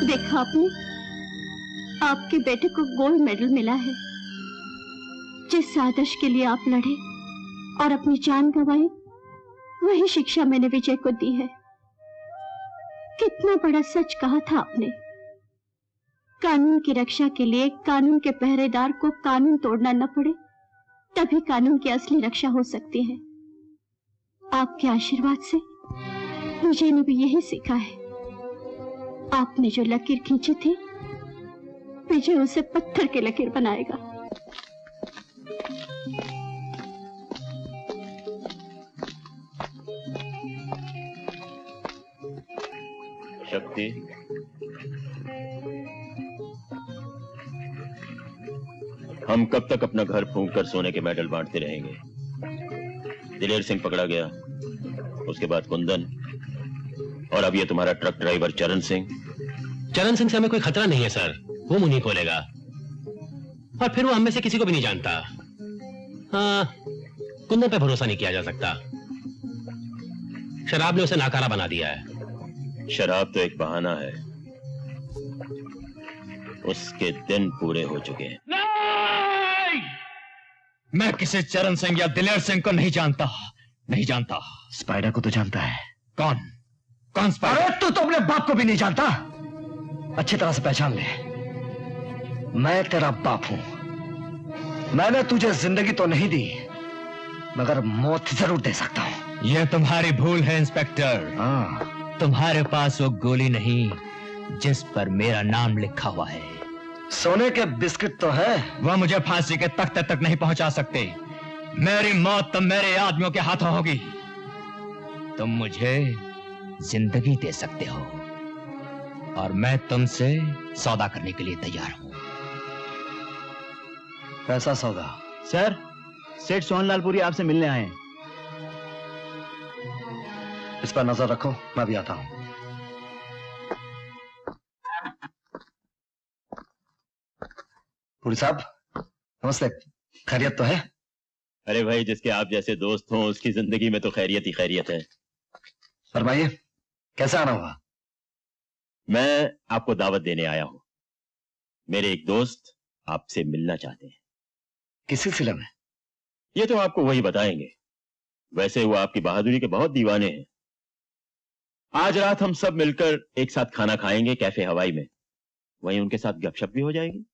देखा आपने, आपके बेटे को गोल्ड मेडल मिला है। जिस आदर्श के लिए आप लड़े और अपनी जान गंवाई, वही शिक्षा मैंने विजय को दी है। कितना बड़ा सच कहा था आपने। कानून की रक्षा के लिए कानून के पहरेदार को कानून तोड़ना न पड़े, तभी कानून की असली रक्षा हो सकती है। आपके आशीर्वाद से विजय ने भी यही सीखा है। आपने जो लकीर खींची थी, विजय उसे पत्थर के लकीर बनाएगा। शक्ति, हम कब तक अपना घर फूंक कर सोने के मेडल बांटते रहेंगे? दिलेर सिंह पकड़ा गया, उसके बाद कुंदन, और अब ये तुम्हारा ट्रक ड्राइवर चरण सिंह। चरण सिंह से हमें कोई खतरा नहीं है सर, वो मुंह नहीं खोलेगा, और फिर वो हम में से किसी को भी नहीं जानता। हाँ, कुंदन पे भरोसा नहीं किया जा सकता। शराब ने उसे नाकारा बना दिया है। शराब तो एक बहाना है, उसके दिन पूरे हो चुके हैं। नहीं! मैं किसी चरण सिंह या दिलेर सिंह को नहीं जानता, नहीं जानता। स्पाइडर को तो जानता है। कौन? कौन स्पाइडर? अरे तू तो अपने बाप को भी नहीं जानता। अच्छी तरह से पहचान ले, मैं तेरा बाप हूं। मैंने तुझे जिंदगी तो नहीं दी, मगर मौत जरूर दे सकता हूं। यह तुम्हारी भूल है इंस्पेक्टर। तुम्हारे पास वो गोली नहीं जिस पर मेरा नाम लिखा हुआ है। सोने के बिस्किट तो है, वह मुझे फांसी के तख्ते तक नहीं पहुंचा सकते। मेरी मौत तो मेरे आदमियों के हाथों होगी। तुम मुझे जिंदगी दे सकते हो, और मैं तुमसे सौदा करने के लिए तैयार हूं। कैसा सौदा? सर, सेठ सोहनलाल पुरी आपसे मिलने आए हैं। इस पर नजर रखो, मैं भी आता हूं। पुरी साहब नमस्ते, खैरियत तो है? अरे भाई, जिसके आप जैसे दोस्त हों उसकी जिंदगी में तो खैरियत ही खैरियत है। फरमाइए, कैसे आना हुआ? मैं आपको दावत देने आया हूं। मेरे एक दोस्त आपसे मिलना चाहते हैं। किस सिलसिले में? ये तो आपको वही बताएंगे। वैसे वो आपकी बहादुरी के बहुत दीवाने हैं। आज रात हम सब मिलकर एक साथ खाना खाएंगे कैफे हवाई में, वहीं उनके साथ गपशप भी हो जाएगी।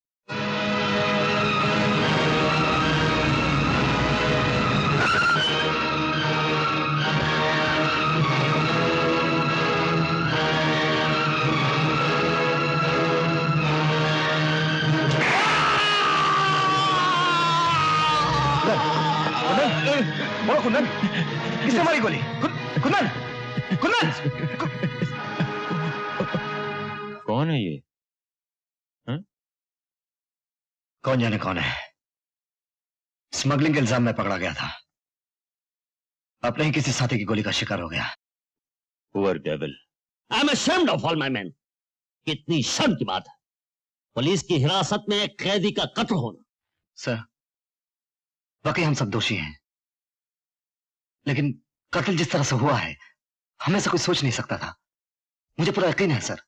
बोलो कुंदन, किसने मारी गोली? कुंदन, कुंदन! कौन है ये? कौन जाने कौन है। स्मगलिंग के इल्जाम में पकड़ा गया था, अपने ही किसी साथी की गोली का शिकार हो गया। Poor devil. I am ashamed of all my men. कितनी शर्म की बात है, पुलिस की हिरासत में एक कैदी का कत्ल होना। सर, वाकई हम सब दोषी हैं, लेकिन कत्ल जिस तरह से हुआ है हमें से कोई सोच नहीं सकता था। मुझे पूरा यकीन है सर,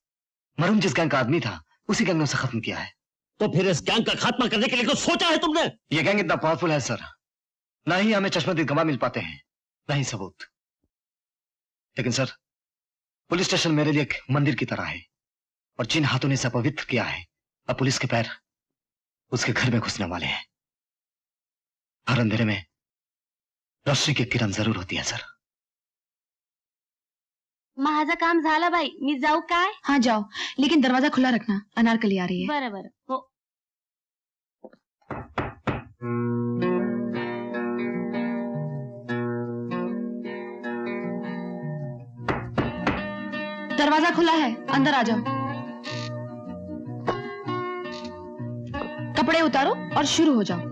मरूम जिस गैंग का आदमी था उसी गैंग ने उसे खत्म किया है। तो फिर इस गैंग का खात्मा करने के लिए कुछ सोचा है तुमने? ये गैंग इतना पावरफुल है सर, ना ही हमें चश्मदीद गवाह मिल पाते हैं, ना ही सबूत। लेकिन सर, पुलिस स्टेशन मेरे लिए एक मंदिर की तरह है, और जिन हाथों ने इसे अपवित्र किया है, अब पुलिस के पैर उसके घर में घुसने वाले हैं। हर अंधेरे में रोशनी की किरण जरूर होती है सर। माझं काम झालं बाई, मी जाऊ काय? हाँ जाओ, लेकिन दरवाजा खुला रखना, अनारकली आ रही है। बरं बरं, हो। दरवाजा खुला है, अंदर आ जाओ। कपड़े उतारो और शुरू हो जाओ।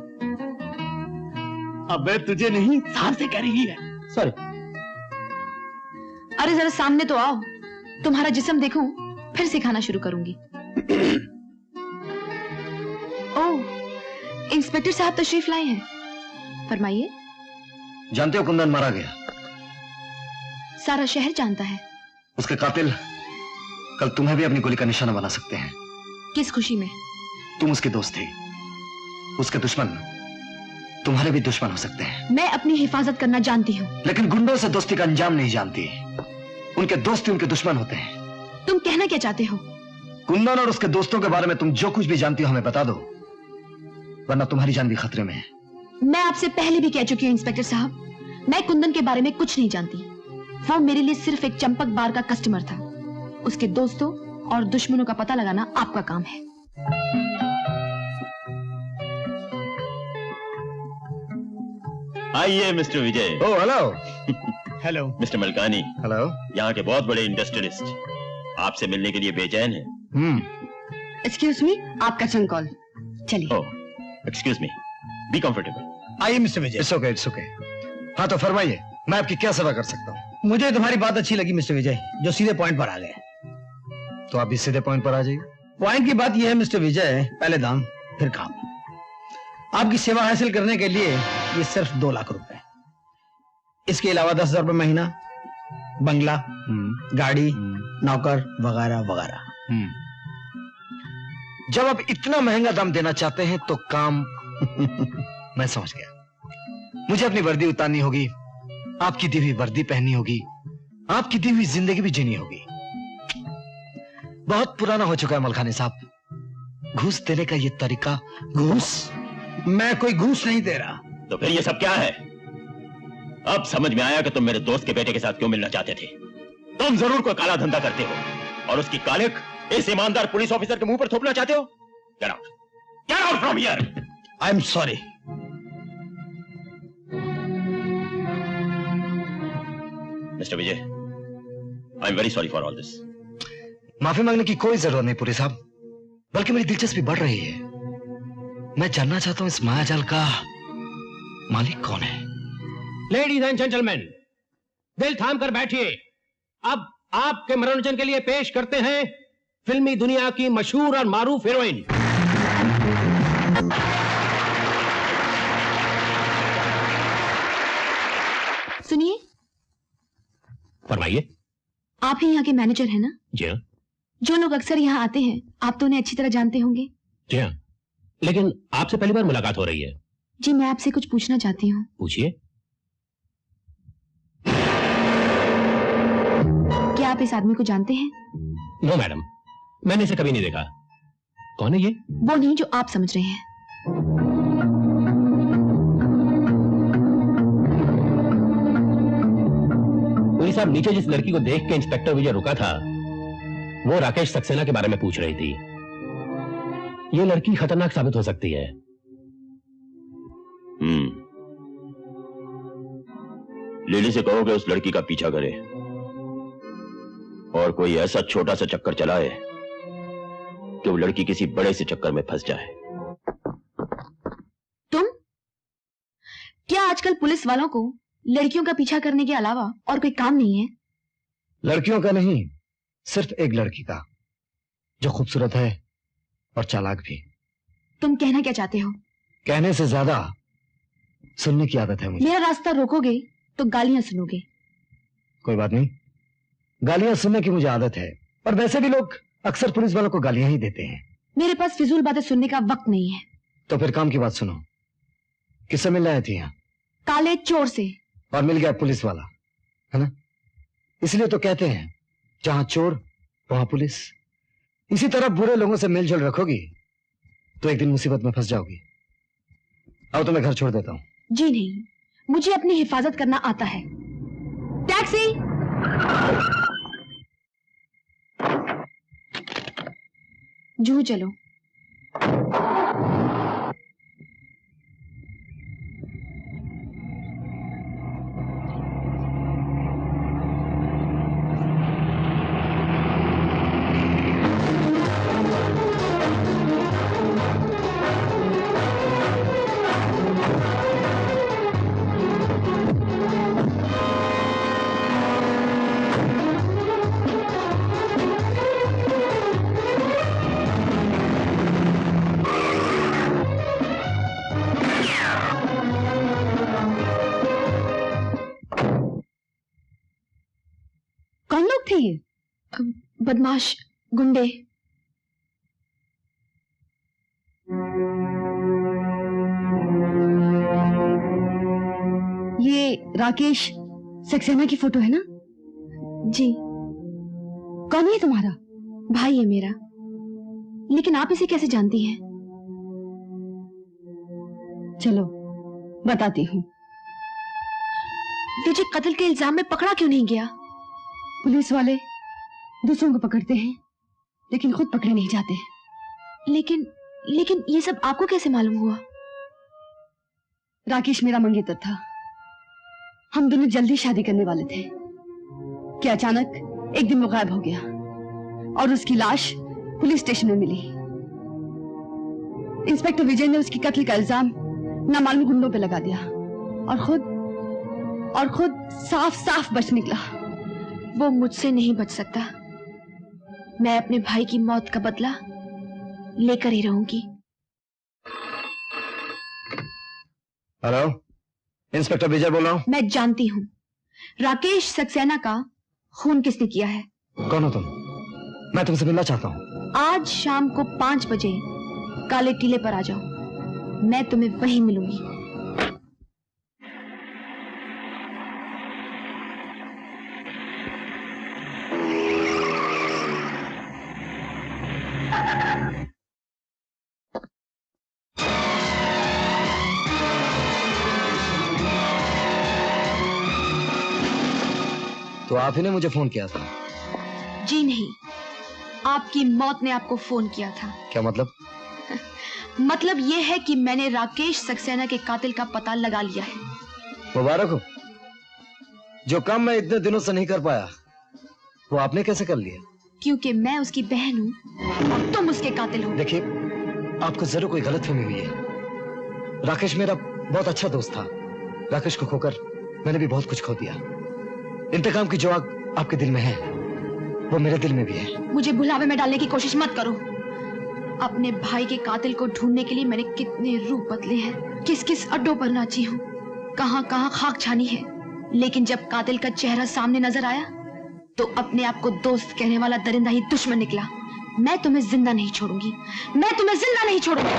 अबे तुझे नहीं, साहब से कह रही है। सॉरी। अरे जरा सामने तो आओ, तुम्हारा जिस्म देखूं, फिर सिखाना शुरू करूंगी। ओह, इंस्पेक्टर साहब तशरीफ लाए हैं, फरमाइए। जानते हो कुंदन मारा गया? सारा शहर जानता है। उसके कातिल कल तुम्हें भी अपनी गोली का निशाना बना सकते हैं। किस खुशी में? तुम उसके दोस्त थे, उसके दुश्मन तुम्हारे भी दुश्मन हो सकते हैं। मैं अपनी हिफाजत करना जानती हूँ, लेकिन गुंडों से दोस्ती का अंजाम नहीं जानती। उनके दोस्त ही उनके दुश्मन होते हैं। तुम कहना क्या चाहते हो? कुंदन और उसके दोस्तों के बारे में तुम जो कुछ भी जानती हो हमें बता दो, वरना तुम्हारी जान भी खतरे में है। मैं आपसे पहले भी कह चुकी हूँ इंस्पेक्टर साहब, मैं कुंदन के बारे में कुछ नहीं जानती। वो मेरे लिए सिर्फ एक चंपक बार का कस्टमर था। उसके दोस्तों और दुश्मनों का पता लगाना आपका काम है। आइए mister Vijay. Oh hello. Hello mister Malkani. Hello. यहाँ के बहुत बड़े इंडस्ट्रियलिस्ट आपसे मिलने के लिए बेचैन है। एक्सक्यूज मी, आपका सन कॉल। चलिए। ओह, एक्सक्यूज मी, बी कंफर्टेबल। आइए mister Vijay. It's okay, it's okay. हाँ तो फरमाइए, मैं आपकी क्या सेवा कर सकता हूँ? मुझे तुम्हारी बात अच्छी लगी मिस्टर विजय, जो सीधे पॉइंट पर आ गए। तो आप भी सीधे पॉइंट पर आ जाइए। पॉइंट की बात यह है मिस्टर विजय, पहले दाम फिर काम। आपकी सेवा हासिल करने के लिए ये सिर्फ 2 लाख रुपए, इसके अलावा 10,000 रुपए महीना, बंगला, गाड़ी, नौकर वगैरह वगैरह। जब आप इतना महंगा दाम देना चाहते हैं तो काम मैं समझ गया। मुझे अपनी वर्दी उतारनी होगी, आपकी दी हुई वर्दी पहननी होगी, आपकी दी हुई जिंदगी भी जीनी होगी। बहुत पुराना हो चुका है मलखानी साहब, घूस देने का ये तरीका। घूस? मैं कोई घूस नहीं दे रहा। तो फिर ये सब क्या है? अब समझ में आया कि तुम मेरे दोस्त के बेटे के साथ क्यों मिलना चाहते थे। तुम जरूर कोई काला धंधा करते हो और उसकी कालिक इस ईमानदार पुलिस ऑफिसर के मुंह पर थोपना चाहते हो। Get out! Get out from here! I'm sorry. Mister Vijay, I'm very sorry for all this. माफी मांगने की कोई जरूरत नहीं पुरी साहब, बल्कि मेरी दिलचस्पी बढ़ रही है। मैं जानना चाहता हूं इस मायाजाल का मालिक कौन है। लेडीज एंड जेंटलमैन, दिल थाम कर बैठिए। अब आपके मनोरंजन के लिए पेश करते हैं फिल्मी दुनिया की मशहूर और मारूफ हीरोइन। सुनिए। फरमाइए। आप ही यहाँ के मैनेजर हैं ना? जी हाँ। जो लोग अक्सर यहाँ आते हैं, आप तो उन्हें अच्छी तरह जानते होंगे। जी हाँ, लेकिन आपसे पहली बार मुलाकात हो रही है। जी, मैं आपसे कुछ पूछना चाहती हूँ। पूछिए। क्या आप इस आदमी को जानते हैं? नो मैडम, मैंने इसे कभी नहीं देखा। कौन है ये? वो नहीं जो आप समझ रहे हैं। पुलिस साहब, नीचे जिस लड़की को देख के इंस्पेक्टर विजय रुका था वो राकेश सक्सेना के बारे में पूछ रही थी। ये लड़की खतरनाक साबित हो सकती है। लिली से कहो कि उस लड़की का पीछा करे और कोई ऐसा छोटा सा चक्कर चलाए कि वो लड़की किसी बड़े से चक्कर में फंस जाए। तुम क्या आजकल पुलिस वालों को लड़कियों का पीछा करने के अलावा और कोई काम नहीं है? लड़कियों का नहीं, सिर्फ एक लड़की का, जो खूबसूरत है और चालाक भी। तुम कहना क्या चाहते हो? कहने से ज्यादा सुनने की आदत है मुझे। मेरा रास्ता रोकोगे तो गालियां सुनोगे। कोई बात नहीं, गालियां सुनने की मुझे आदत है, पर वैसे भी लोग अक्सर पुलिस वालों को गालियां ही देते हैं। मेरे पास फिजूल बातें सुनने का वक्त नहीं है। तो फिर काम की बात सुनो। किससे मिलने आई थी यहाँ? काले चोर से। और मिल गया पुलिस वाला, है ना? इसलिए तो कहते हैं जहां चोर वहां पुलिस। इसी तरह बुरे लोगों से मिलजुल रखोगी तो एक दिन मुसीबत में फंस जाओगी। अब तो मैं घर छोड़ देता हूँ। जी नहीं, मुझे अपनी हिफाजत करना आता है। टैक्सी! जूहू चलो। बदमाश गुंडे। ये राकेश सक्सेना की फोटो है ना? जी। कौन है तुम्हारा? भाई है मेरा। लेकिन आप इसे कैसे जानती हैं? चलो बताती हूँ। तुझे कत्ल के इल्जाम में पकड़ा क्यों नहीं गया? पुलिस वाले दूसरों को पकड़ते हैं लेकिन खुद पकड़े नहीं जाते। लेकिन ये सब आपको कैसे मालूम हुआ? राकेश मेरा मंगेतर था। हम दोनों जल्दी शादी करने वाले थे कि अचानक एक दिन वो गायब हो गया और उसकी लाश पुलिस स्टेशन में मिली। इंस्पेक्टर विजय ने उसकी कत्ल का इल्जाम नामालूम गुंडों पे लगा दिया और खुद साफ साफ बच निकला। वो मुझसे नहीं बच सकता। मैं अपने भाई की मौत का बदला लेकर ही रहूंगी। हेलो, इंस्पेक्टर विजय बोल रहा हूँ। मैं जानती हूँ राकेश सक्सेना का खून किसने किया है। कौन हो तुम? मैं तुमसे मिलना चाहता हूँ। आज शाम को 5 बजे काले टीले पर आ जाओ, मैं तुम्हें वहीं मिलूंगी। तो आप ही ने मुझे फोन किया था? जी नहीं, आपकी मौत ने आपको फोन किया था। क्या मतलब? मतलब यह है कि मैंने राकेश सक्सेना के कातिल का पता लगा लिया है। मुबारक हो। जो काम मैं इतने दिनों से नहीं कर पाया वो आपने कैसे कर लिया? क्योंकि मैं उसकी बहन हूँ और तुम उसके कातिल हो। देखिए, आपको जरूर कोई गलतफहमी हुई है। राकेश मेरा बहुत अच्छा दोस्त था। राकेश को खोकर मैंने भी बहुत कुछ खो दिया। इंतकाम की जो आग आपके दिल में है वो मेरे दिल में भी है। मुझे भुलावे में डालने की कोशिश मत करो। अपने भाई के कातिल को ढूंढने के लिए मैंने कितने रूप बदले हैं, किस किस अड्डों पर नाची हूँ, कहां कहां खाक छानी है, लेकिन जब कातिल का चेहरा सामने नजर आया तो अपने आप को दोस्त कहने वाला दरिंदा ही दुश्मन निकला। मैं तुम्हें जिंदा नहीं छोड़ूंगी, मैं तुम्हें जिंदा नहीं छोड़ूंगी।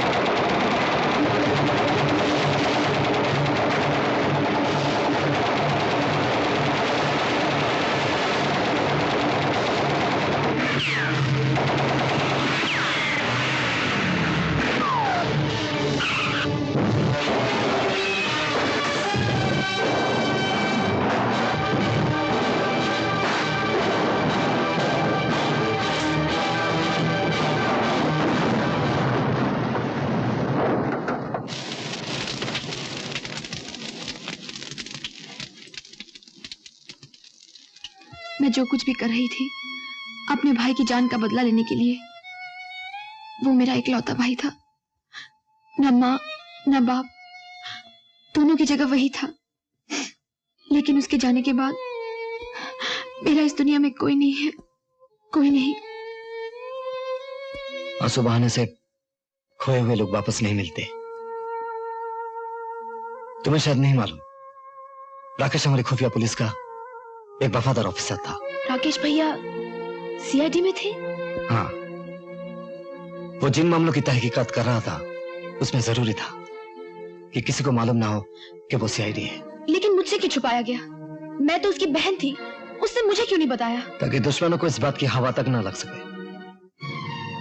जो कुछ भी कर रही थी अपने भाई की जान का बदला लेने के लिए, वो मेरा इकलौता भाई था। न माँ न बाप, दोनों की जगह वही था। लेकिन उसके जाने के बाद मेरा इस दुनिया में कोई नहीं है, कोई नहीं। आंसू बहाने से खोए हुए लोग वापस नहीं मिलते। तुम्हें शायद नहीं मालूम, राकेश हमारी खुफिया पुलिस का एक वफादार ऑफिसर था। राकेश भैया सीआईडी में थे? हाँ, वो जिन मामलों की तहकीकात कर रहा था उसमें जरूरी था कि किसी को मालूम ना हो कि वो सीआईडी है। लेकिन मुझसे क्यों छुपाया गया? मैं तो उसकी बहन थी, उसने मुझे क्यों नहीं बताया? ताकि दुश्मनों को इस बात की हवा तक ना लग सके।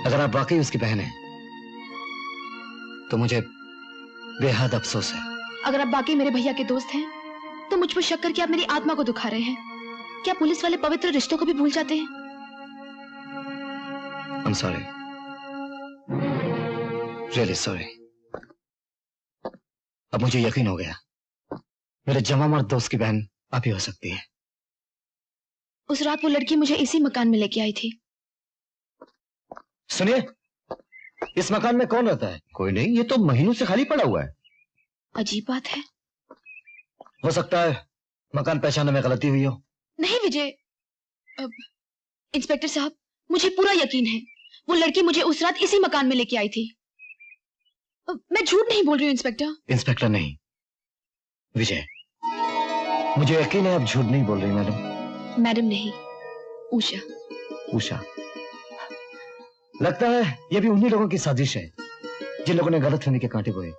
अगर आप वाकई उसकी बहन हैं, तो मुझे बेहद अफसोस है। अगर आप बाकी मेरे भैया के दोस्त हैं, तो मुझ पर शक करके आप मेरी आत्मा को दुखा रहे हैं। क्या पुलिस वाले पवित्र रिश्तों को भी भूल जाते हैं? I'm sorry. Really sorry. अब मुझे यकीन हो गया, मेरे जमा मर्द दोस्त की बहन आप ही हो सकती है। उस रात वो लड़की मुझे इसी मकान में लेके आई थी। सुनिए, इस मकान में कौन रहता है? कोई नहीं, ये तो महीनों से खाली पड़ा हुआ है। अजीब बात है। हो सकता है मकान पहचानने में गलती हुई हो। नहीं विजय, इंस्पेक्टर साहब, मुझे पूरा यकीन है वो लड़की मुझे उस रात इसी मकान में लेके आई थी। मैं झूठ नहीं बोल रही हूँ इंस्पेक्टर। इंस्पेक्टर नहीं, विजय, मुझे यकीन है आप झूठ नहीं बोल रही। मैडम? मैडम नहीं, उषा। उषा? लगता है ये भी उन्हीं लोगों की साजिश है जिन लोगों ने गलतफहमी के कांटे बोए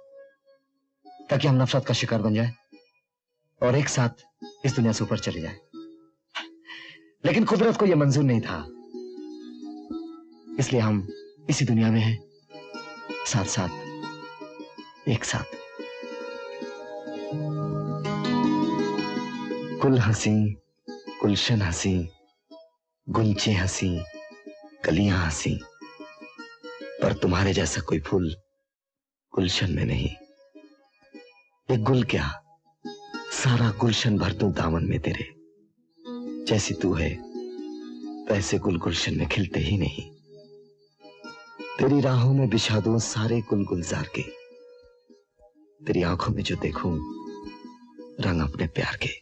ताकि हम नफरत का शिकार बन जाए और एक साथ इस दुनिया से ऊपर चले जाए। लेकिन कुदरत को यह मंजूर नहीं था, इसलिए हम इसी दुनिया में हैं, साथ साथ, एक साथ। कुल हंसी, गुलशन हंसी, गुंचे हंसी, कलियां हंसी, पर तुम्हारे जैसा कोई फूल गुलशन में नहीं। एक गुल क्या, सारा गुलशन भर दूं दामन में तेरे। जैसी तू है वैसे गुल गुलशन में खिलते ही नहीं। तेरी राहों में बिछा दूं सारे गुल गुलजार के। तेरी आंखों में जो देखूं रंग अपने प्यार के।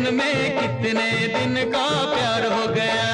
दिन में कितने दिन का प्यार हो गया।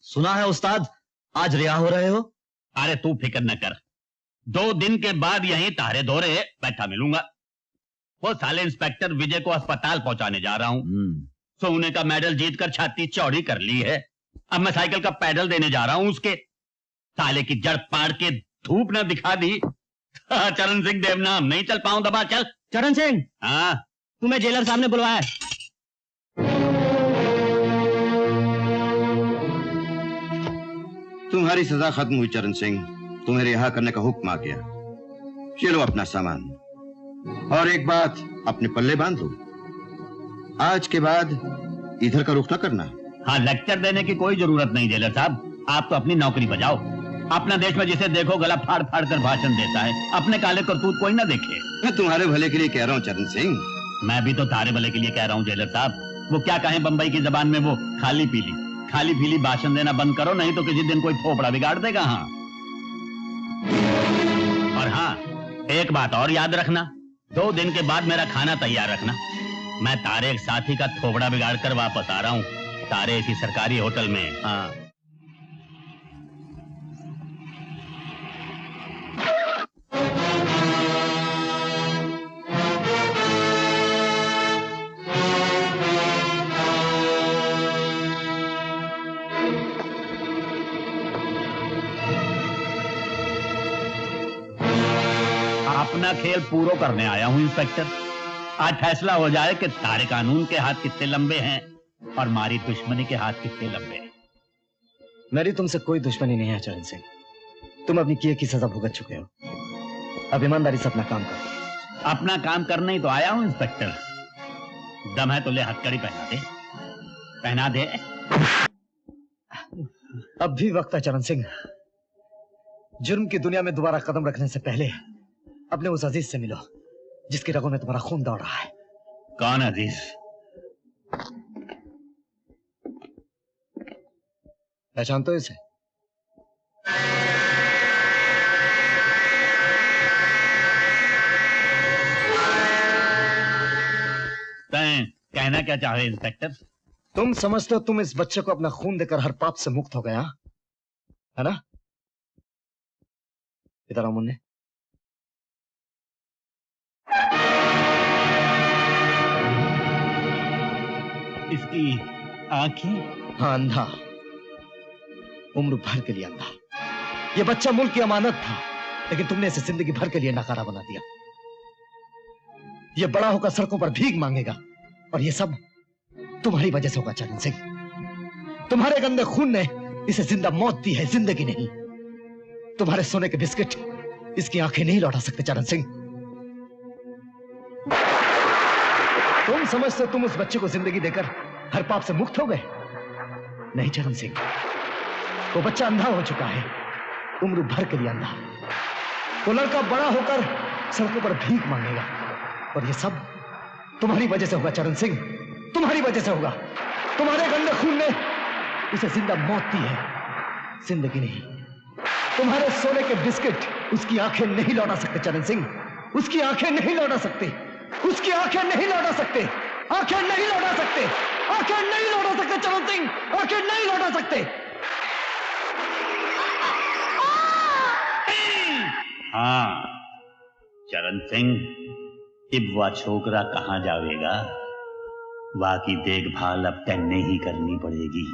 सुना है उस्ताद आज रिहा हो रहे हो? अरे तू फिक्र न कर, 2 दिन के बाद यहीं तारे दोरे बैठा मिलूंगा। वो साले इंस्पेक्टर विजय को अस्पताल पहुंचाने जा रहा हूं। सोने का मेडल जीतकर छाती चौड़ी कर ली है। अब मैं साइकिल का पैडल देने जा रहा हूं उसके। साले की जड़ पाड़ के धूप न दिखा दी। चरण सिंह देवनाम नहीं चल पाऊं, दबा चल। चरण सिंह, हाँ तुम्हें जेलर साहब ने बुलवाया। तुम्हारी सजा खत्म हुई चरण सिंह, तुम्हें रिहा करने का हुक्म आ गया। चलो अपना सामान और एक बात अपने पल्ले बांध लो, आज के बाद इधर का रुख न करना। हाँ, लेक्चर देने की कोई जरूरत नहीं जेलर साहब, आप तो अपनी नौकरी बजाओ। अपना देश में जिसे देखो गला फाड़ फाड़ कर भाषण देता है, अपने काले करतूत कोई ना देखे। मैं तुम्हारे भले के लिए कह रहा हूँ चरण सिंह। मैं भी तो तारे भले के लिए कह रहा हूँ जेलर साहब। वो क्या कहें बंबई की जबान में, वो खाली पीली भाषण देना बंद करो, नहीं तो किसी दिन कोई फोपड़ा बिगाड़ देगा। हाँ, और हाँ, एक बात और याद रखना, 2 दिन के बाद मेरा खाना तैयार रखना। मैं तारे एक साथी का थोपड़ा बिगाड़ कर वापस आ रहा हूँ, तारे इसी सरकारी होटल में। हाँ, अपना खेल पूरा करने आया हूं इंस्पेक्टर। आज फैसला हो जाए कि तारे कानून के हाथ कितने लंबे हैं और हमारी दुश्मनी के हाथ कितने लंबे हैं। मेरी तुमसे कोई दुश्मनी नहीं है चरण सिंह, तुम अपनी किए की सजा भुगत चुके हो। अब ईमानदारी से अपना काम करो। अपना काम करने ही तो आया हूं इंस्पेक्टर। दम है तो ले हथकड़ी पहना दे। अब भी वक्त है चरण सिंह, जुर्म की दुनिया में दोबारा कदम रखने से पहले अपने उस अजीज से मिलो जिसकी रगों में तुम्हारा खून दौड़ रहा है। कौन अजीज? पहचानते हो इसे? कहना क्या चाहे इंस्पेक्टर? तुम समझते हो तुम इस बच्चे को अपना खून देकर हर पाप से मुक्त हो गया है ना? इधर आओ मुन्ने। इसकी आंखें? हाँ, अंधा, उम्र भर के लिए अंधा। ये बच्चा मुल्क की अमानत था, लेकिन तुमने इसे जिंदगी भर के लिए नकारा बना दिया। ये बड़ा होकर सड़कों पर भीख मांगेगा और ये सब तुम्हारी वजह से होगा चरण सिंह। तुम्हारे गंदे खून ने इसे जिंदा मौत दी है, जिंदगी नहीं। तुम्हारे सोने के बिस्किट इसकी आंखें नहीं लौटा सकते चरण सिंह। तुम समझते तुम उस बच्चे को जिंदगी देकर हर पाप से मुक्त हो गए? नहीं चरण सिंह, वो बच्चा अंधा हो चुका है, उम्र भर के लिए अंधा। वो लड़का बड़ा होकर सड़कों पर भीख मांगेगा, और ये सब तुम्हारी वजह से होगा चरण सिंह, तुम्हारी वजह से होगा। तुम्हारे गंदे खून ने उसे जिंदा मौत दी है, जिंदगी नहीं। तुम्हारे सोने के बिस्किट उसकी आंखें नहीं लौटा सकते चरण सिंह, उसकी आंखें नहीं लौटा सकते, उसकी आंखें नहीं लौटा सकते, आंखें नहीं लौटा सकते, आंखें नहीं लौटा सकते चरण सिंह, आंखें नहीं लौटा सकते। हाँ चरण सिंह, अब वह छोकरा कहां जावेगा? वाह की देखभाल अब तन्ने ही करनी पड़ेगी।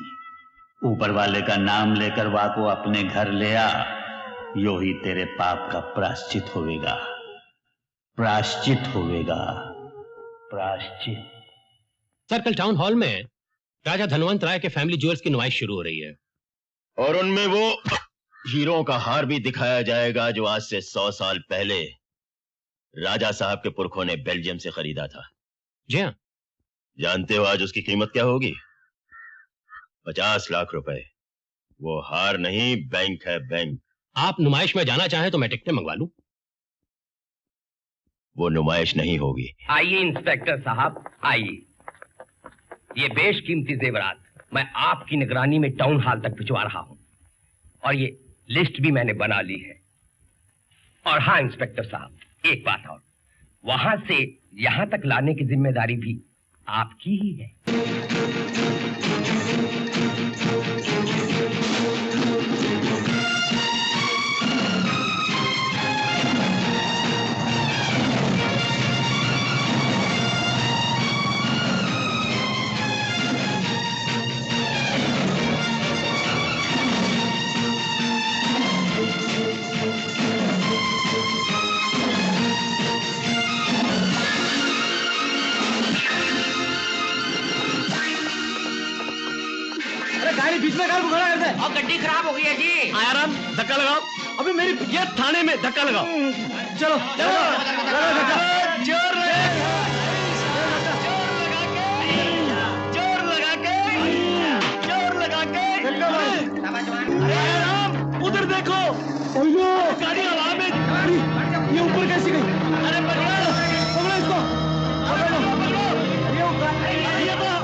ऊपर वाले का नाम लेकर वाह को अपने घर ले आ, यो ही तेरे पाप का प्रायश्चित होवेगा, प्रायश्चित होवेगा, प्रायश्चित। सर, कल टाउन हॉल में राजा धनवंत राय के फैमिली ज्वेल्स की नुमाइश शुरू हो रही है, और उनमें वो हीरों का हार भी दिखाया जाएगा जो आज से 100 साल पहले राजा साहब के पुरखों ने बेल्जियम से खरीदा था। जी हाँ। जानते हो आज उसकी कीमत क्या होगी? 50 लाख रुपए। वो हार नहीं, बैंक है, बैंक। आप नुमाइश में जाना चाहें तो मैं टिकटें मंगवा लूं। वो नुमाइश नहीं होगी। आइए इंस्पेक्टर साहब, आइए। ये बेशकीमती जेवरात मैं आपकी निगरानी में टाउन हॉल तक भिजवा रहा हूं, और ये लिस्ट भी मैंने बना ली है। और हाँ इंस्पेक्टर साहब, एक बात और, वहां से यहां तक लाने की जिम्मेदारी भी आपकी ही है। बीच में कार को खड़ा करते हैं। और गड्डी खराब हो गई है जी। आराम, धक्का लगाओ। अभी मेरी ये थाने में धक्का लगाओ। चलो चलो जोर लगा के आराम। उधर देखो, गाड़ी हवा में, गाड़ी ये ऊपर कैसी गई? अरे पकड़ो इसको,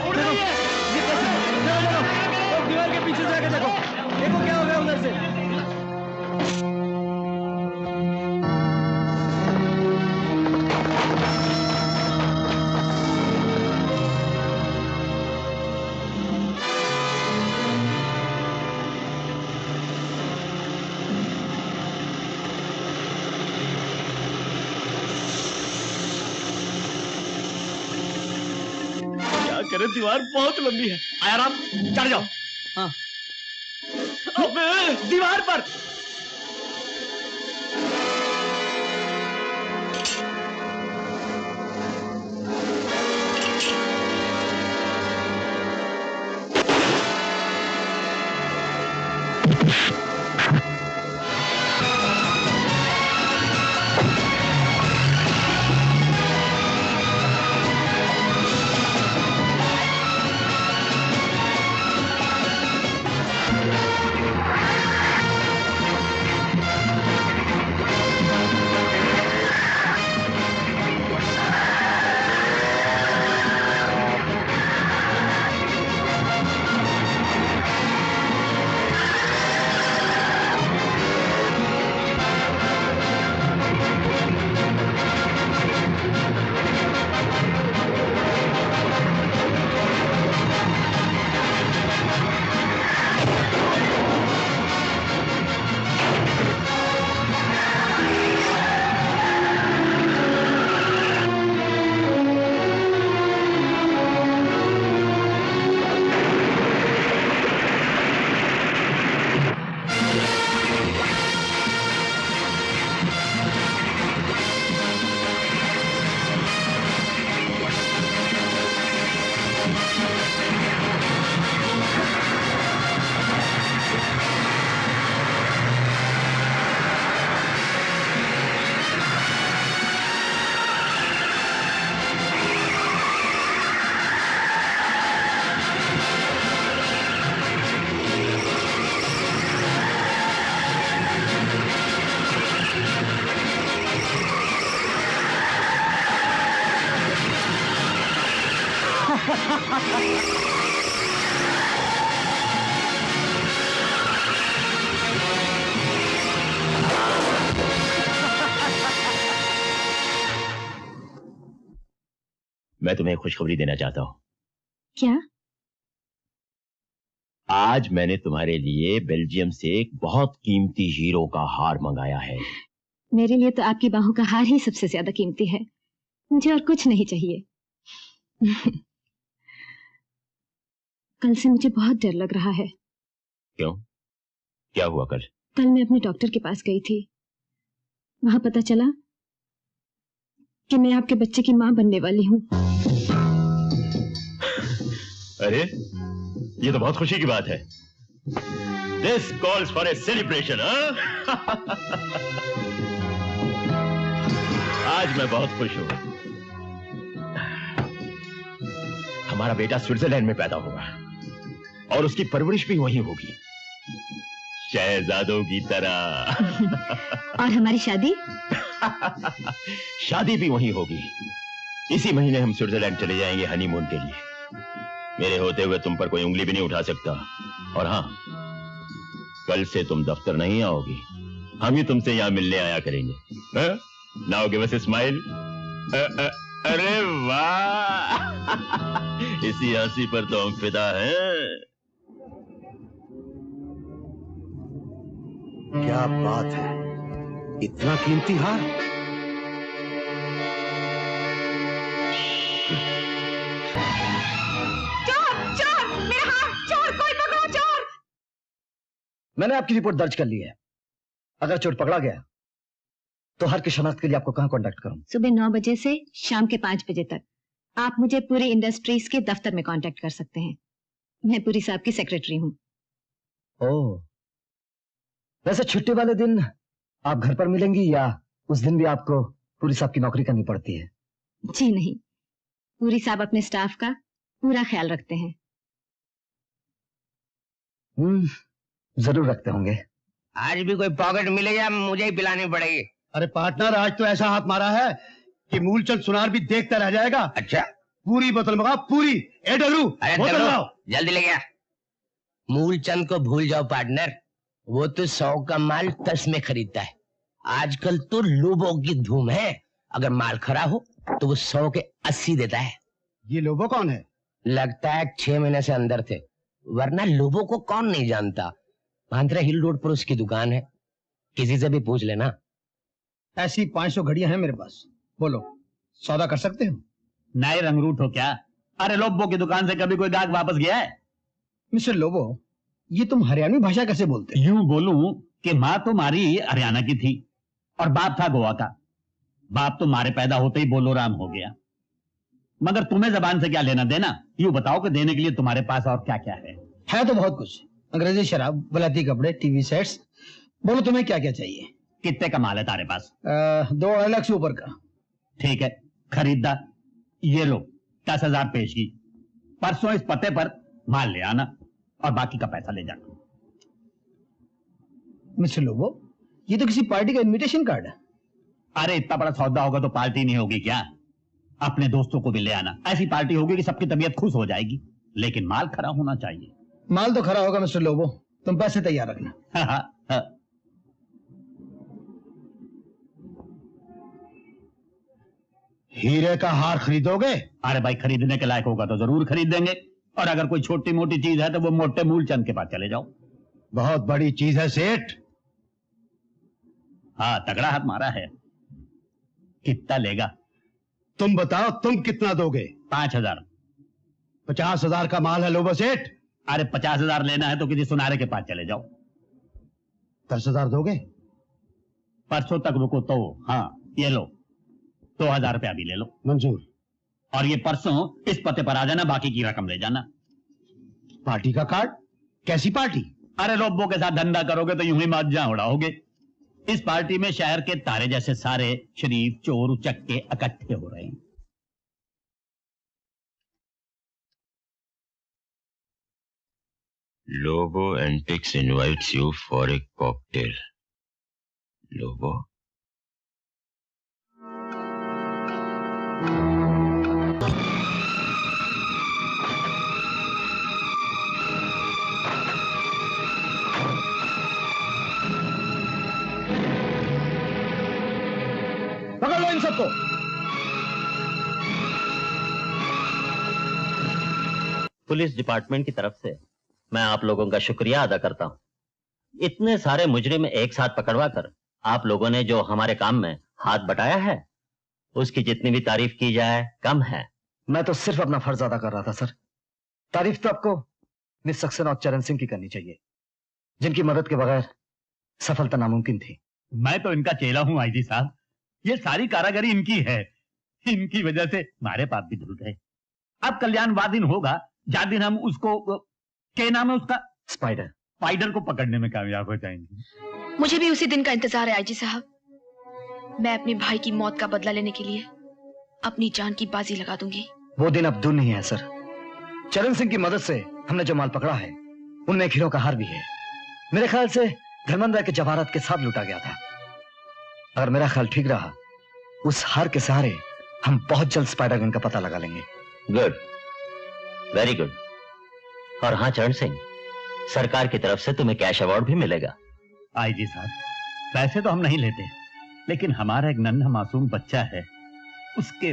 उड़ रही है। दीवार के पीछे से आके देखो, देखो क्या हो गया उधर से। क्या करे, दीवार बहुत लंबी है। आराम, चढ़ जाओ। हाँ दीवार पर। मैं तुम्हें खुशखबरी देना चाहता हूं। क्या? आज मैंने तुम्हारे लिए बेल्जियम से एक बहुत कीमती हीरो का हार मंगाया है। मेरे लिए तो आपकी बाहों का हार ही सबसे ज्यादा कीमती है। मुझे और कुछ नहीं चाहिए। कल से मुझे बहुत डर लग रहा है। क्यों? क्या हुआ कल? कल मैं अपने डॉक्टर के पास गई थी। वहां पता चला कि मैं आपके बच्चे की मां बनने वाली हूँ। अरे, ये तो बहुत खुशी की बात है। This calls for a celebration, आज मैं बहुत खुश हूं। हमारा बेटा स्विट्जरलैंड में पैदा होगा और उसकी परवरिश भी वहीं होगी, शहजादों की तरह। और हमारी शादी? शादी भी वहीं होगी। इसी महीने हम स्विट्जरलैंड चले जाएंगे हनीमून के लिए। मेरे होते हुए तुम पर कोई उंगली भी नहीं उठा सकता। और हाँ, कल से तुम दफ्तर नहीं आओगी, हम ही तुमसे यहां मिलने आया करेंगे। Now give us a smile. अरे वाह, इसी हंसी पर तो हम फिदा हैं। क्या बात है, इतना कीमती हार? मैंने आपकी रिपोर्ट दर्ज कर ली है। अगर चोर पकड़ा गया तो हर की शनाख्त के लिए आपको कहां कांटेक्ट करूं? सुबह 9 बजे से शाम के 5 बजे तक आप मुझे पूरी इंडस्ट्रीज के दफ्तर में कांटेक्ट कर सकते हैं। मैं पूरी साहब की सेक्रेटरी हूँ। ओह, वैसे छुट्टी वाले दिन आप घर पर मिलेंगी या उस दिन भी आपको पूरी साहब की नौकरी करनी पड़ती है? जी नहीं, पूरी साहब अपने स्टाफ का पूरा ख्याल रखते हैं। जरूर रखते होंगे। आज भी कोई पॉकेट मिलेगा, मुझे ही पिलानी पड़ेगी। अरे पार्टनर, आज तो ऐसा हाथ मारा है कि मूलचंद सुनार भी देखता रह जाएगा। अच्छा, पूरी बोतल मंगा, पूरी। ए डबलू, बोतल लाओ। जल्दी ले गया। मूलचंद को भूल जाओ पार्टनर, वो तो 100 का माल 10 में खरीदता है। आजकल तो लोबो की धूम है, अगर माल खरा हो तो वो 100 के 80 देता है। ये लोबो कौन है? लगता है 6 महीने से अंदर थे, वरना लोबो को कौन नहीं जानता। भांतरा हिल रोड पर उसकी दुकान है, किसी से भी पूछ लेना। ऐसी 500 घड़ियां हैं मेरे पास, बोलो सौदा कर सकते हो? नए रंगरूट हो क्या? अरे लोबो की दुकान से कभी कोई गाहक वापस गया है? मिस्टर लोबो, ये तुम हरियाणवी भाषा कैसे बोलते? यूं बोलूं कि माँ तो मारी हरियाणा की थी और बाप था गोवा का। बाप तो मारे पैदा होते ही बोलो राम हो गया। मगर तुम्हें जबान से क्या लेना देना? यूं बताओ कि देने के लिए तुम्हारे पास और क्या क्या है? है तो बहुत कुछ, अंग्रेजी शराब, बलाती कपड़े, टीवी सेट्स। बोलो तुम्हें क्या क्या चाहिए? कितने का माल है तारे पास? 2 लाख से ऊपर का। ठीक है, खरीदा। ये लो 10,000 पेश की। परसों इस पते पर माल ले आना और बाकी का पैसा ले जाना। मिस्टर लोबो, ये तो किसी पार्टी का इनविटेशन कार्ड है। अरे इतना बड़ा सौदा होगा तो पार्टी नहीं होगी क्या? अपने दोस्तों को भी ले आना। ऐसी पार्टी होगी कि सबकी तबीयत खुश हो जाएगी, लेकिन माल खरा होना चाहिए। माल तो खरा होगा मिस्टर लोबो, तुम पैसे तैयार रखना। हाँ। हीरे का हार खरीदोगे? अरे भाई, खरीदने के लायक होगा तो जरूर खरीद देंगे, और अगर कोई छोटी मोटी चीज है तो वो मोटे मूलचंद के पास चले जाओ। बहुत बड़ी चीज है सेठ। हाँ, तगड़ा हाथ मारा है। कितना लेगा? तुम बताओ, तुम कितना दोगे? 5,000। 50,000 का माल है लोबो सेठ। अरे 50,000 लेना है तो किसी सुनारे के पास चले जाओ। 10,000 दोगे? परसों तक रुको तो। हाँ, ये लो 2,000 रुपया भी ले लो। मंजूर। और ये परसों इस पते पर आ जाना, बाकी की रकम ले जाना। पार्टी का कार्ड? कैसी पार्टी? अरे लोबो के साथ धंधा करोगे तो यूं ही मौजा उड़ाओगे। इस पार्टी में शहर के तारे जैसे सारे शरीफ, चोर, उचक्के इकट्ठे हो रहे हैं। Lobo Antiques invites you for a cocktail. Lobo? Police department की तरफ से मैं आप लोगों का शुक्रिया अदा करता हूं। इतने सारे मुजरिम एक साथ पकड़वा कर आप लोगों ने जो हमारे काम में हाथ बटाया है, उसकी जितनी भी तारीफ की जाए कम है। मैं तो सिर्फ अपना फर्ज अदा कर रहा था सर। तारीफ तो आपको मिस सक्सेना और चरण सिंह की करनी चाहिए, जिनकी मदद के बगैर सफलता नामुमकिन थी। मैं तो इनका चेला हूं आईजी साहब। ये सारी कारागरी इनकी है। इनकी वजह से हमारे पाप भी धुल गए। अब कल्याण वार दिन होगा जहाँ दिन हम उसको, क्या नाम है उसका, स्पाइडर को पकड़ने में कामयाब हो जाएंगे। मुझे भी उसी दिन का इंतजार है आईजी साहब। मैं अपने भाई की मौत का बदला लेने के लिए अपनी जान की बाजी लगा दूंगी। वो दिन अब दूर नहीं है सर। चरण सिंह की मदद से हमने जो माल पकड़ा है उनमें एक हीरो का हार भी है। मेरे ख्याल से धर्मेंद्र राय के जवाहरात के साथ लूटा गया था। अगर मेरा ख्याल ठीक रहा, उस हार के सहारे हम बहुत जल्द स्पाइडर गन का पता लगा लेंगे। Good, very good. और हाँ चरण सिंह, सरकार की तरफ से तुम्हें कैश अवार्ड भी मिलेगा। आईजी साहब, पैसे तो हम नहीं लेते, लेकिन हमारा एक नन्हा मासूम बच्चा है, उसके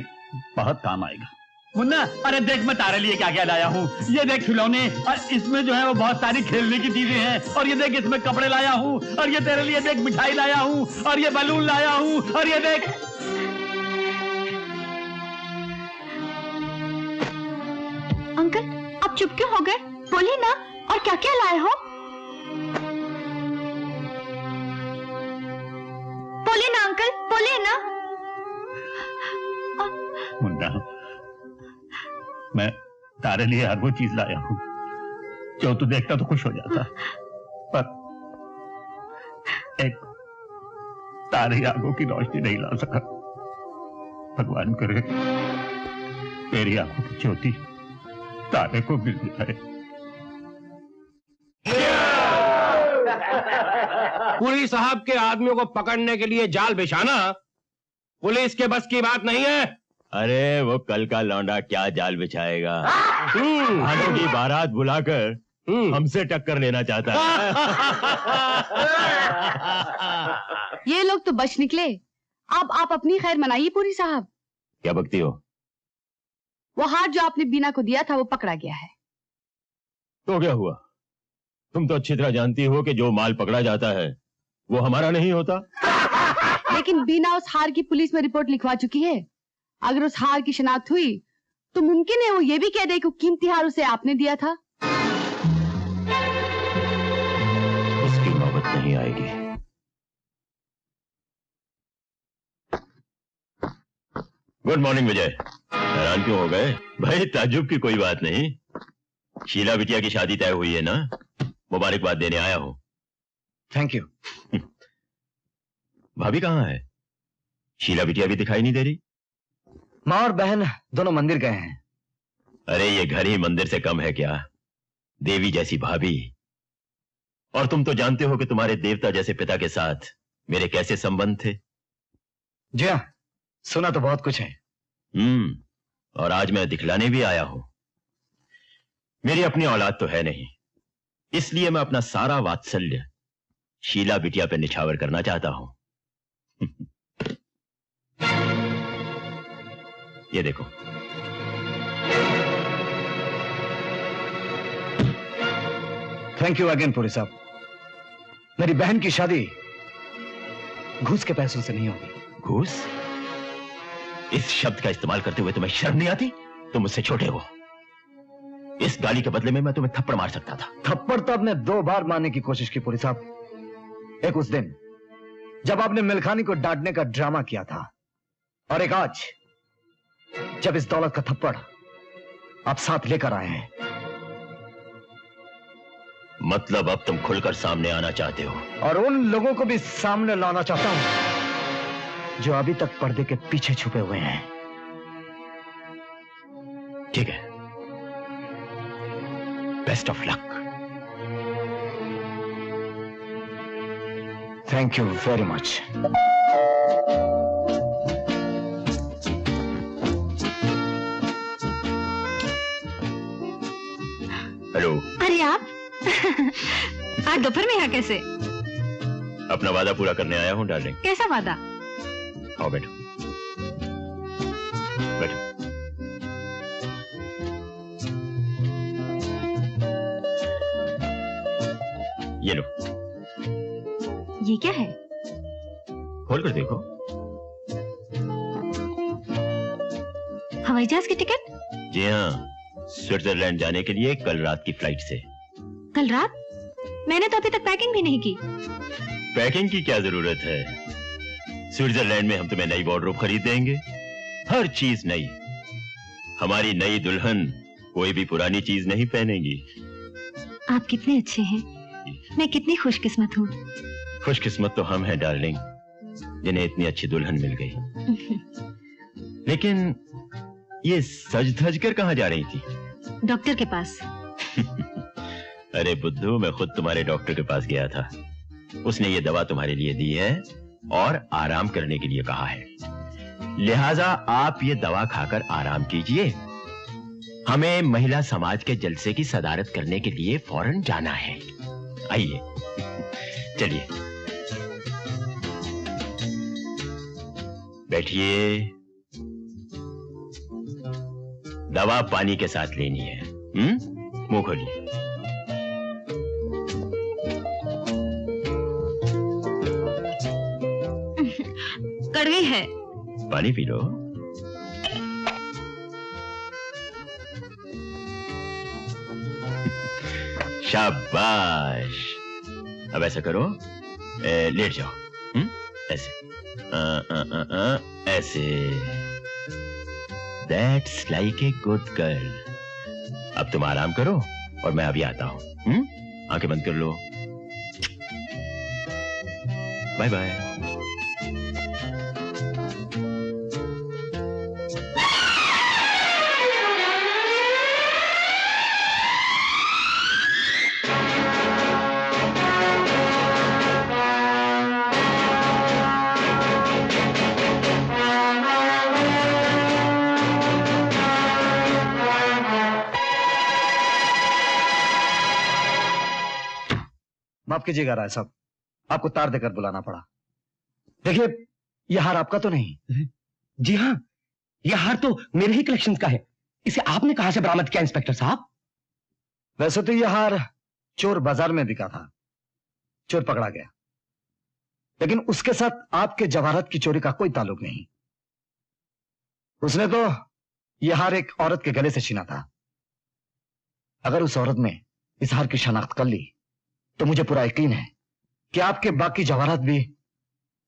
बहुत काम आएगा। मुन्ना, अरे देख मैं तारे लिए क्या क्या लाया हूँ। ये देख खिलौने, और इसमें जो है वो बहुत सारी खेलने की चीजें हैं। और ये देख इसमें कपड़े लाया हूँ। और ये तेरे लिए देख मिठाई लाया हूँ। और ये बलून लाया हूँ। और ये देख। अंकल, आप चुप क्यों हो गए? बोलिए ना, और क्या क्या लाए हो? बोलिए ना अंकल, बोलिए ना। मुन्ना, मैं तारे लिए हर वो चीज लाया हूँ जो तू देखता तो खुश हो जाता, पर एक तारे आंखों की रोशनी नहीं ला सका। भगवान करे तेरी आंखों की ज्योति तारे को मिल जाए। पुलिस साहब के आदमियों को पकड़ने के लिए जाल बिछाना पुलिस के बस की बात नहीं है। अरे वो कल का लौंडा क्या जाल बिछाएगा। भाइयों की बारात बुलाकर हमसे टक्कर लेना चाहता है। ये लोग तो बच निकले। अब आप अपनी खैर मनाइए पूरी साहब। क्या बकती हो? वो हार जो आपने बीना को दिया था वो पकड़ा गया है। तो क्या हुआ? तुम तो अच्छी तरह जानती हो कि जो माल पकड़ा जाता है वो हमारा नहीं होता। लेकिन बीना उस हार की पुलिस में रिपोर्ट लिखवा चुकी है। अगर उस हार की शिनाख्त हुई तो मुमकिन है वो ये भी कह दे कि कीमती हार उसे आपने दिया था। उसकी नौबत नहीं आएगी। गुड मॉर्निंग विजय। हैरान क्यों हो गए? भाई ताज्जुब की कोई बात नहीं। शीला बिटिया की शादी तय हुई है ना, मुबारकबाद देने आया हूं। Thank you. भाभी कहाँ है? शीला बिटिया भी दिखाई नहीं दे रही। माँ और बहन दोनों मंदिर गए हैं। अरे ये घर ही मंदिर से कम है क्या? देवी जैसी भाभी। और तुम तो जानते हो कि तुम्हारे देवता जैसे पिता के साथ मेरे कैसे संबंध थे। जी हाँ, सुना तो बहुत कुछ है। और आज मैं दिखलाने भी आया हूं। मेरी अपनी औलाद तो है नहीं, इसलिए मैं अपना सारा वात्सल्य शीला बिटिया पे निछावर करना चाहता हूं। ये देखो। थैंक यू अगेन पुरी साहब। मेरी बहन की शादी घूस के पैसों से नहीं होगी। घूस? इस शब्द का इस्तेमाल करते हुए तुम्हें शर्म नहीं आती? तुम मुझसे छोटे हो। इस गाली के बदले में मैं तुम्हें थप्पड़ मार सकता था। थप्पड़ तो आपने 2 बार मारने की कोशिश की पुरी साहब। एक उस दिन जब आपने मिल्खानी को डांटने का ड्रामा किया था, और एक आज जब इस दौलत का थप्पड़ आप साथ लेकर आए हैं। मतलब अब तुम खुलकर सामने आना चाहते हो? और उन लोगों को भी सामने लाना चाहता हूं जो अभी तक पर्दे के पीछे छुपे हुए हैं। ठीक है, best of luck. Thank you very much. Hello. अरे आप आज दोपहर में यहाँ कैसे? अपना वादा पूरा करने आया हूं डार्लिंग। कैसा वादा? आओ बैठो बैठो। ये लो। ये क्या है? खोल कर देखो। हवाई जहाज की टिकट? जी हाँ, स्विट्जरलैंड जाने के लिए कल रात की फ्लाइट से। कल रात? मैंने तो अभी तक पैकिंग भी नहीं की। पैकिंग की क्या जरूरत है? स्विट्जरलैंड में हम तुम्हें नई वार्डरोब खरीद देंगे, हर चीज नई। हमारी नई दुल्हन कोई भी पुरानी चीज नहीं पहनेगी। आप कितने अच्छे हैं, मैं कितनी खुशकिस्मत हूँ। खुशकिस्मत तो हम हैं डार्लिंग, जिन्हें इतनी अच्छी दुल्हन मिल गई। लेकिन ये सज धज कर कहाँ जा रही थी? डॉक्टर के पास। अरे बुद्धू, मैं खुद तुम्हारे डॉक्टर के पास गया था। उसने ये दवा तुम्हारे लिए दी है और आराम करने के लिए कहा है। लिहाजा आप ये दवा खाकर आराम कीजिए। हमें महिला समाज के जलसे की सदारत करने के लिए फौरन जाना है। आइए, चलिए बैठिए। दवा पानी के साथ लेनी है। मुंह खोलिए। कड़वी है। पानी पी लो। शाबाश। अब ऐसा करो, लेट जाओ। ऐसे ऐसे। That's like a good girl। अब तुम आराम करो और मैं अभी आता हूं। आंखें बंद कर लो। Bye bye. माफ कीजिएगा राय साहब, आपको तार देकर बुलाना पड़ा। देखिए, यह हार आपका तो नहीं? जी हाँ, यह हार तो मेरे ही कलेक्शन का है। इसे आपने कहां से बरामद किया इंस्पेक्टर साहब? वैसे तो यह हार चोर बाजार में बिका था, चोर पकड़ा गया, लेकिन उसके साथ आपके जवाहरात की चोरी का कोई ताल्लुक नहीं। उसने तो यह हार एक औरत के गले से छीना था। अगर उस औरत ने इस हार की शनाख्त कर ली तो मुझे पूरा यकीन है कि आपके बाकी जवाहरात भी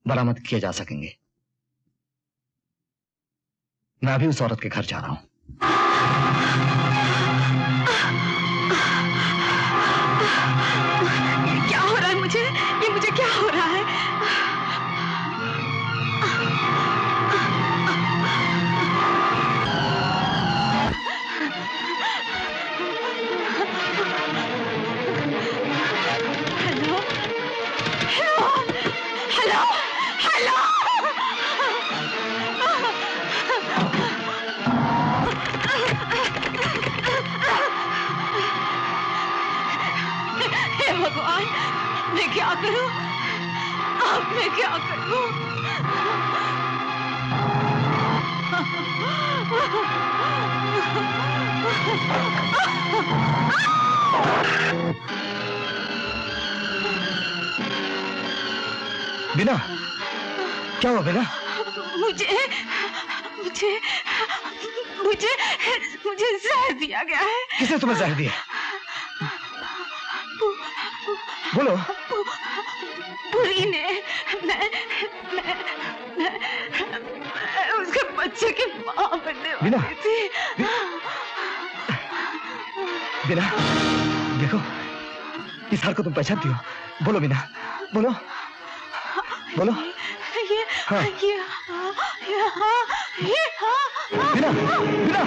बरामद किए जा सकेंगे। मैं अभी उस औरत के घर जा रहा हूं। क्या हो रहा है मुझे? ये मुझे क्या हो रहा है? हेलो हेलो हे भगवान, मैं क्या करूं? अब मैं क्या करूं? बिना, क्या हुआ बिना? मुझे मुझे मुझे मुझे जहर दिया गया है। किसने तुम्हें जहर दिया? बोलो। बुरी ने। मैं उसके बच्चे की मां बनने वाली थी। बिना, देखो, इस हार को तुम पहचानती हो? बोलो बिना, बोलो बोलो। ये हाँ। ये बिना, बिना।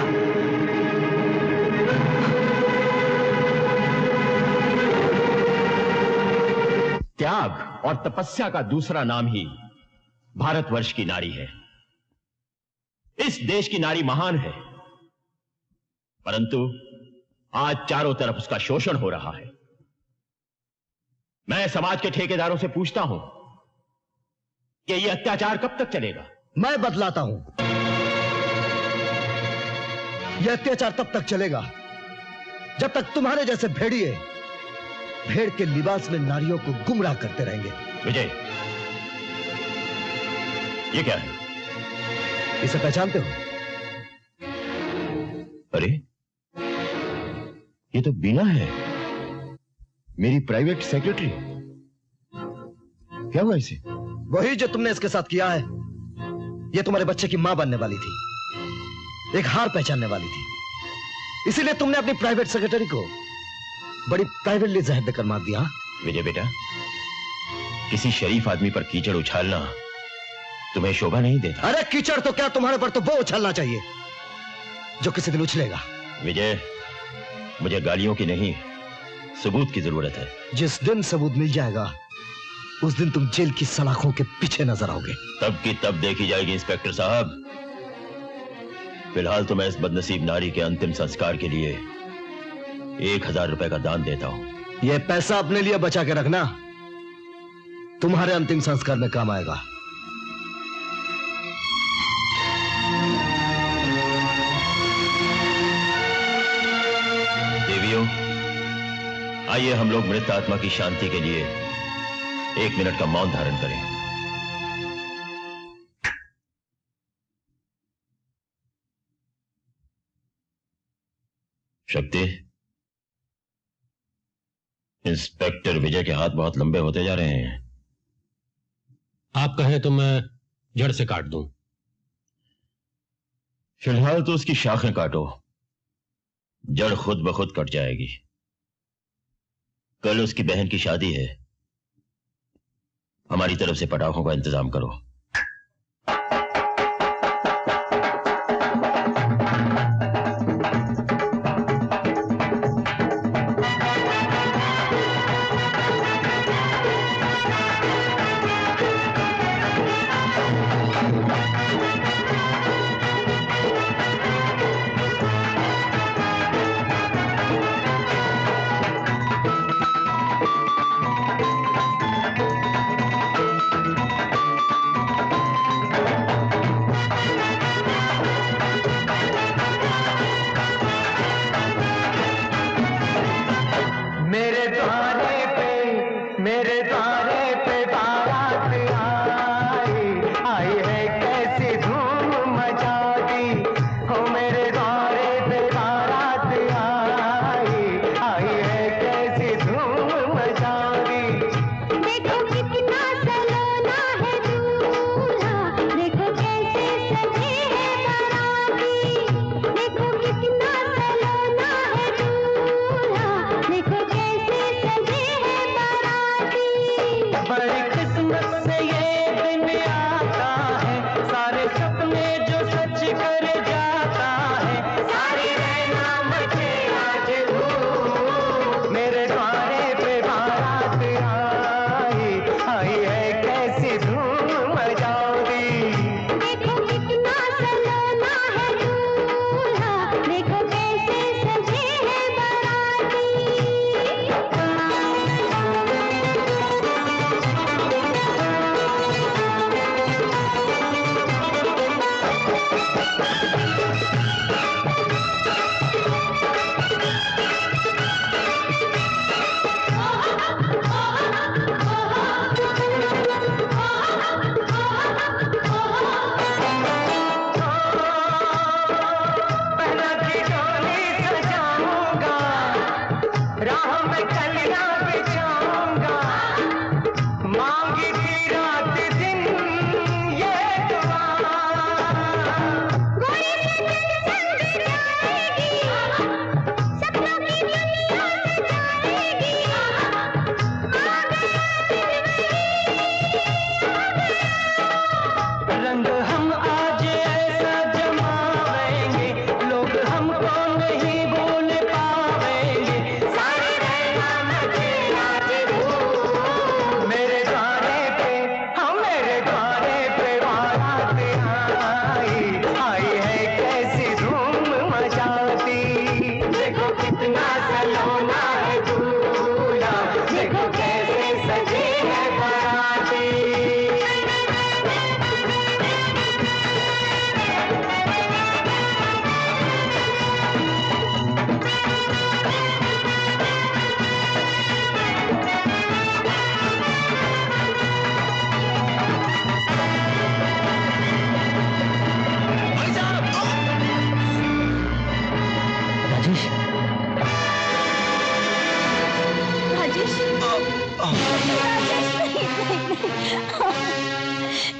त्याग और तपस्या का दूसरा नाम ही भारतवर्ष की नारी है। इस देश की नारी महान है, परंतु आज चारों तरफ उसका शोषण हो रहा है। मैं समाज के ठेकेदारों से पूछता हूं कि यह अत्याचार कब तक चलेगा? मैं बतलाता हूं। यह अत्याचार तब तक चलेगा जब तक तुम्हारे जैसे भेड़िए भेड़ के लिबास में नारियों को गुमराह करते रहेंगे। विजय, ये क्या है? इसे पहचानते हो? अरे, ये तो बीना है, मेरी प्राइवेट सेक्रेटरी। क्या हुआ इसे? वही जो तुमने इसके साथ किया है। ये तुम्हारे बच्चे की मां बनने वाली थी, एक हार पहचानने वाली थी, इसीलिए तुमने अपनी प्राइवेट सेक्रेटरी को बड़ी प्राइवेटली जहर देकर मार दिया। विजय बेटा, किसी शरीफ आदमी पर कीचड़ उछालना तुम्हें शोभा नहीं देता। अरे कीचड़ तो क्या, तुम्हारे पर तो वो उछलना चाहिए जो किसी दिन उछलेगा। विजय, मुझे गालियों की नहीं, सबूत की जरूरत है। जिस दिन सबूत मिल जाएगा उस दिन तुम जेल की सलाखों के पीछे नजर आओगे। तब की तब देखी जाएगी इंस्पेक्टर साहब। फिलहाल तो मैं इस बदनसीब नारी के अंतिम संस्कार के लिए 1000 रुपए का दान देता हूं। यह पैसा अपने लिए बचा के रखना, तुम्हारे अंतिम संस्कार में काम आएगा। देवियों, आइए हम लोग मृत आत्मा की शांति के लिए 1 मिनट का मौन धारण करें। शक्ति, इंस्पेक्टर विजय के हाथ बहुत लंबे होते जा रहे हैं। आप कहें तो मैं जड़ से काट दूं। फिलहाल तो उसकी शाखें काटो, जड़ खुद ब खुद कट जाएगी। कल उसकी बहन की शादी है, हमारी तरफ से पटाखों का इंतजाम करो। देखो कितना सलोना है दूल्हा, देखो कैसे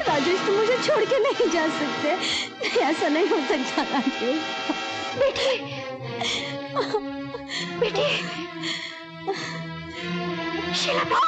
राजेश तुम मुझे छोड़ के नहीं जा सकते। ऐसा नहीं हो सकता राजेश। बेटी, बेटी, शीला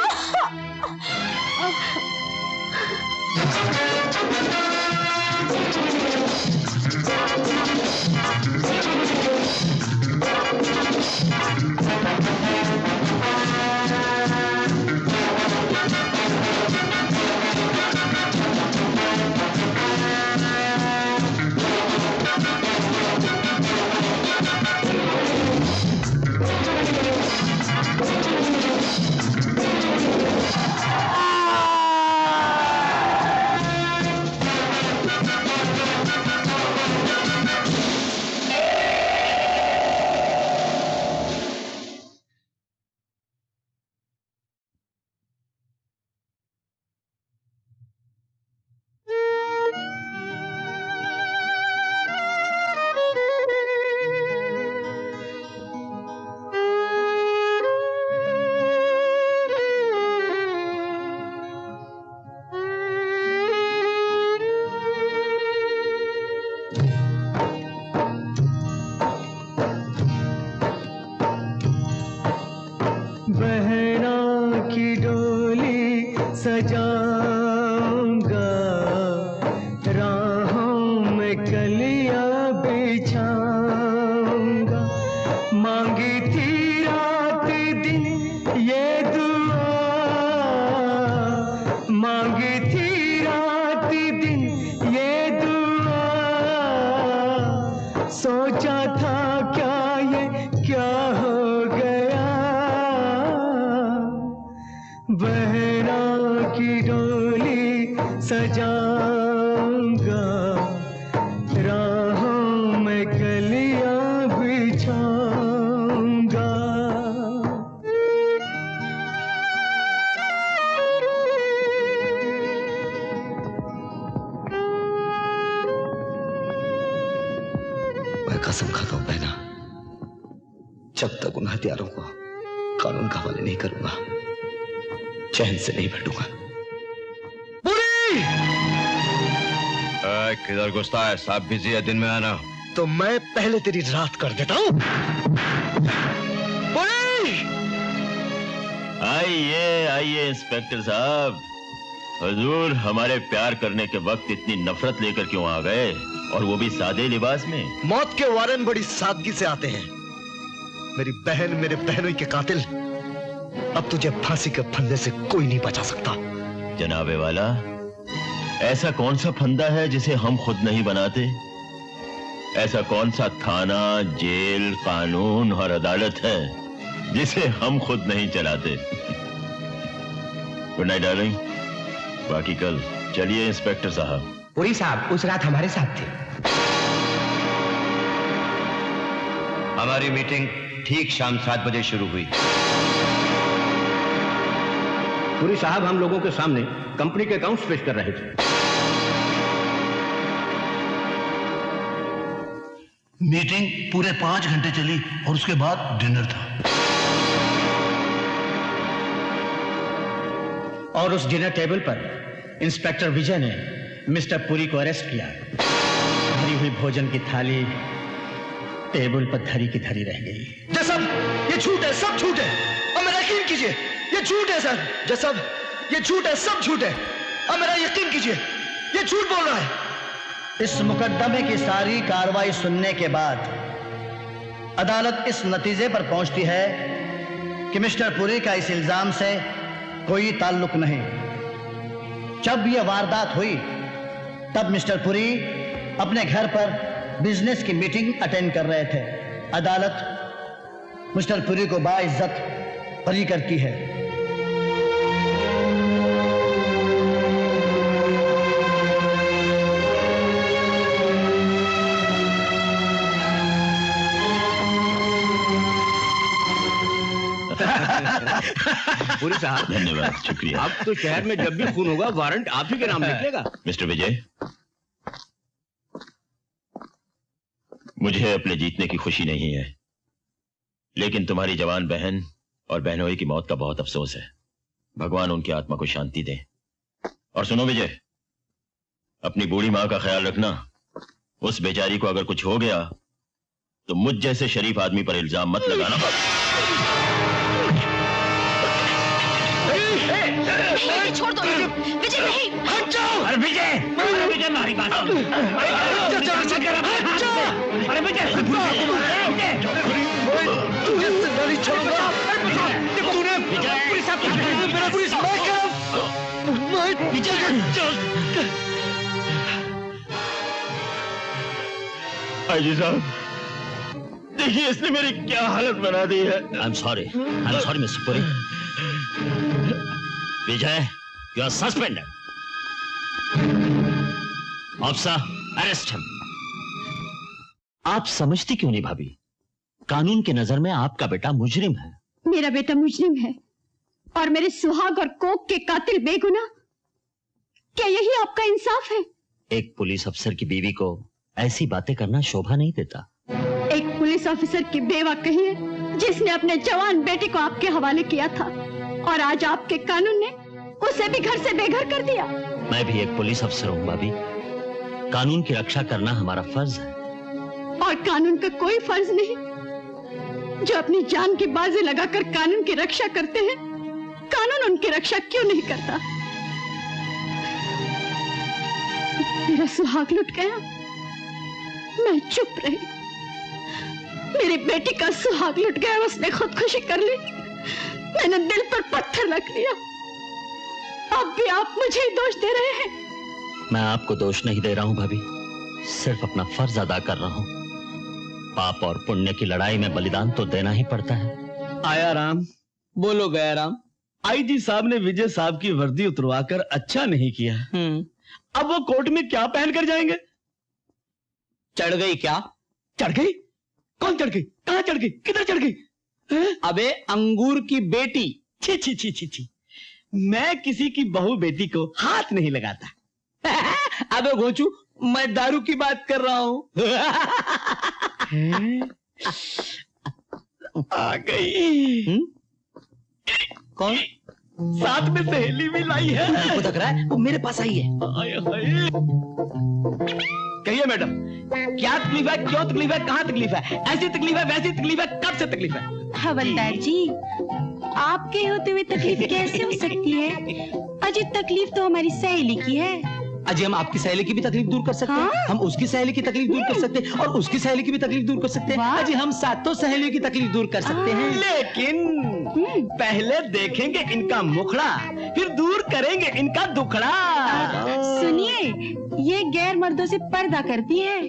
कसम खाता हूं बहना, जब तक उन हथियारों को कानून के हवाले नहीं करूंगा, चैन से नहीं बैठूंगा। किधर घुसता है? साहब बिजी है, दिन में आना। तो मैं पहले तेरी रात कर देता हूं। आइए आइए इंस्पेक्टर साहब। हुजूर, हमारे प्यार करने के वक्त इतनी नफरत लेकर क्यों आ गए, और वो भी सादे लिबास में? मौत के वारन बड़ी सादगी से आते हैं। मेरी बहन, मेरे बहनों के कातिल, अब तुझे फांसी के फंदे से कोई नहीं बचा सकता। जनाबे वाला, ऐसा कौन सा फंदा है जिसे हम खुद नहीं बनाते? ऐसा कौन सा थाना, जेल, कानून और अदालत है जिसे हम खुद नहीं चलाते? गुड नाइट डार्लिंग, बाकी कल। चलिए इंस्पेक्टर साहब। पुरी साहब उस रात हमारे साथ थे। हमारी मीटिंग ठीक शाम 7 बजे शुरू हुई। पुरी साहब हम लोगों के सामने कंपनी के अकाउंट्स पेश कर रहे थे। मीटिंग पूरे 5 घंटे चली और उसके बाद डिनर था। और उस डिनर टेबल पर इंस्पेक्टर विजय ने मिस्टर पुरी को अरेस्ट किया। भरी हुई भोजन की थाली टेबल पर धरी की धरी रह गई। जसब, ये झूठ है, सब झूठ है। अब मेरा यकीन कीजिए, ये झूठ है सर। जसब, ये झूठ है, सब झूठ है। अब मेरा यकीन कीजिए, ये झूठ बोल रहा है। इस मुकदमे की सारी कार्रवाई सुनने के बाद अदालत इस नतीजे पर पहुंचती है कि मिस्टर पुरी का इस इल्जाम से कोई ताल्लुक नहीं। जब यह वारदात हुई तब मिस्टर पुरी अपने घर पर बिजनेस की मीटिंग अटेंड कर रहे थे। अदालत मिस्टर पुरी को बाइज्जत बरी करती है। पुरी साहब, धन्यवाद, शुक्रिया। अब तो शहर में जब भी खून होगा वारंट आप ही के नाम निकलेगा। मिस्टर विजय, मुझे अपने जीतने की खुशी नहीं है, लेकिन तुम्हारी जवान बहन और बहनोई की मौत का बहुत अफसोस है। भगवान उनकी आत्मा को शांति दे। और सुनो विजय, अपनी बूढ़ी मां का ख्याल रखना। उस बेचारी को अगर कुछ हो गया तो मुझ जैसे शरीफ आदमी पर इल्जाम मत लगाना। नहीं, छोड़ दो विजय, नहीं। हट जाओ। अरे विजय, विजय हमारी बात सुन। अरे विजय, नहीं छोड़ूंगा। तूने पुलिस आईजी साहब, देखिए इसने मेरी क्या हालत बना दी है। I am sorry mister Puri. Vijay, you are suspended. Officer, arrest him. आप समझती क्यों नहीं भाभी, कानून की नजर में आपका बेटा मुजरिम है। मेरा बेटा मुजरिम है और मेरे सुहाग और कोक के कातिल बेगुनाह। क्या यही आपका इंसाफ है? एक पुलिस अफसर की बीवी को ऐसी बातें करना शोभा नहीं देता। एक पुलिस ऑफिसर की बेवा कही है जिसने अपने जवान बेटे को आपके हवाले किया था और आज आपके कानून ने उसे भी घर से बेघर कर दिया। मैं भी एक पुलिस अफसर हूँ भाभी। कानून की रक्षा करना हमारा फर्ज है। और कानून का कोई फर्ज नहीं। जो अपनी जान की बाजी लगाकर कानून की रक्षा करते हैं, कानून उनकी रक्षा क्यों नहीं करता? मेरा सुहाग लुट गया, मैं चुप रही। मेरी बेटी का सुहाग लुट गया, उसने खुदकुशी कर ली, मैंने दिल पर पत्थर रख लिया। अब भी आप मुझे ही दोष दे रहे हैं। मैं आपको दोष नहीं दे रहा हूँ भाभी, सिर्फ अपना फर्ज अदा कर रहा हूँ। पाप और पुण्य की लड़ाई में बलिदान तो देना ही पड़ता है। आया राम, बोलो गया राम। आईजी साहब ने विजय साहब की वर्दी उतरवाकर अच्छा नहीं किया। अब वो कोर्ट में क्या पहन कर जाएंगे? चढ़ गई क्या? चढ़ गई? कौन चढ़ गई? कहां चढ़ गई? किधर चढ़ गई? अबे अंगूर की बेटी। छी छी छी छी छी, मैं किसी की बहू बेटी को हाथ नहीं लगाता। अबे घोचू, मैं दारू की बात कर रहा हूं। आ गई। कौन? साथ में सहेली भी लाई है। वो लग रहा है वो मेरे पास आई है। कहिए मैडम, क्या तकलीफ है? क्यों तकलीफ है? कहाँ तकलीफ है? ऐसी तकलीफ है, वैसी तकलीफ है, कब से तकलीफ है? हवलदार जी, आपके होते हुए तकलीफ कैसे हो सकती है? अजी तकलीफ तो हमारी सहेली की है। अजी हम आपकी सहेली की भी तकलीफ दूर कर सकते हैं। हाँ? हम उसकी सहेली की तकलीफ दूर कर सकते हैं और उसकी सहेली की भी तकलीफ दूर कर सकते हैं। अजी हम सातों सहेलियों की तकलीफ दूर कर सकते हैं। लेकिन पहले देखेंगे इनका मुखड़ा, फिर दूर करेंगे इनका दुखड़ा। सुनिए, ये गैर मर्दों से पर्दा करती है।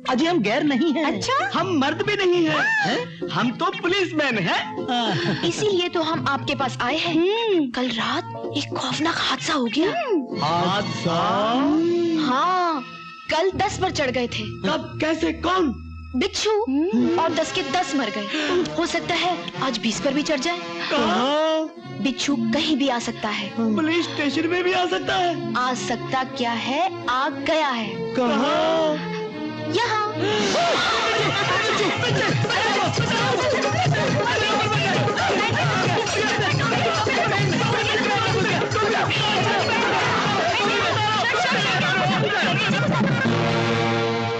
अजी हम गैर नहीं हैं। अच्छा? हम मर्द भी नहीं हैं। हम तो पुलिसमैन हैं। इसीलिए तो हम आपके पास आए हैं। कल रात एक खौफनाक हादसा हो गया। हादसा? हाँ, कल 10 पर चढ़ गए थे। कब? कैसे? कौन? बिच्छू, और 10 के 10 मर गए। हो सकता है आज 20 पर भी चढ़ जाए। कहाँ? बिच्छू कहीं भी आ सकता है। पुलिस स्टेशन में भी आ सकता है। आ सकता क्या है, आ गया है। कहाँ? यहाँ।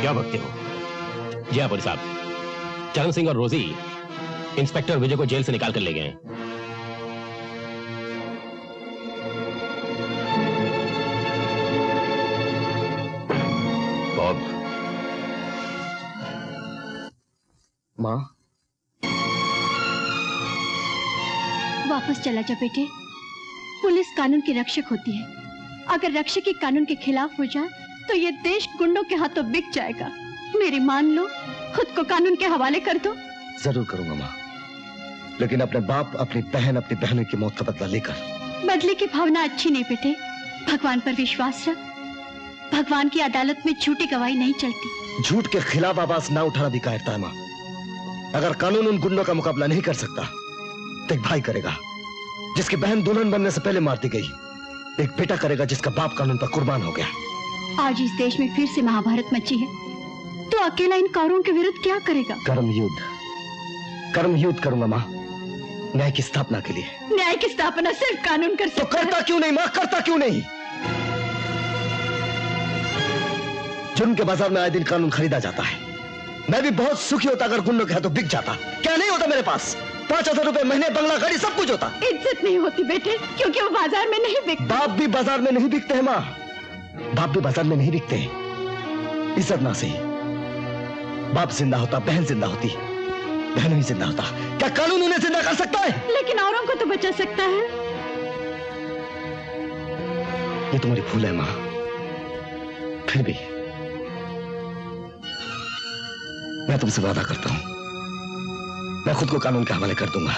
क्या बकते हो? जी हाँ पुलिस साहब, चरण सिंह और रोजी इंस्पेक्टर विजय को जेल से निकाल कर ले गए हैं। बॉब, माँ, वापस चला जा बेटे। पुलिस कानून की रक्षक होती है। अगर रक्षक ही कानून के खिलाफ हो जाए तो ये देश गुंडों के हाथों बिक जाएगा। मेरी मान लो, खुद को कानून के हवाले कर दो। जरूर करूंगा माँ, लेकिन अपने बाप, अपनी बहन, अपनी बहनों की मौत का बदला लेकर। बदले की भावना अच्छी नहीं बेटे। भगवान पर विश्वास रख। भगवान की अदालत में झूठी गवाही नहीं चलती। झूठ के खिलाफ आवाज ना उठाना भी कायरता है माँ। अगर कानून उन गुंडों का मुकाबला नहीं कर सकता तो एक भाई करेगा जिसकी बहन दुल्हन बनने से पहले मार दी गई। एक बेटा करेगा जिसका बाप कानून पर कुर्बान हो गया। आज इस देश में फिर से महाभारत मची है, तो अकेला इन कौरवों के विरुद्ध क्या करेगा? कर्म युद्ध करूंगा माँ। न्याय की स्थापना के लिए। न्याय की स्थापना सिर्फ कानून कर सकता तो करता क्यों नहीं मां, करता क्यों नहीं? जुर्म के बाजार में आए दिन कानून खरीदा जाता है। मैं भी बहुत सुखी होता अगर गुंडों के हाथों बिक जाता। क्या नहीं होता मेरे पास? 5,000 रुपए महीने, बंगला, गाड़ी, सब कुछ होता। इज्जत नहीं होती बेटे, क्योंकि वो बाजार में नहीं बिकते। बाप भी बाजार में नहीं बिकते हैं माँ, बाप भी बाजार में नहीं बिकते। इज्जत ना सही, बाप जिंदा होता, बहन जिंदा होती, बहन ही जिंदा होता। क्या कानून उन्हें जिंदा कर सकता है? लेकिन औरों को तो बचा सकता है। ये तुम्हारी भूल है माँ। फिर भी मैं तुमसे वादा करता हूं, मैं खुद को कानून के हवाले कर दूंगा,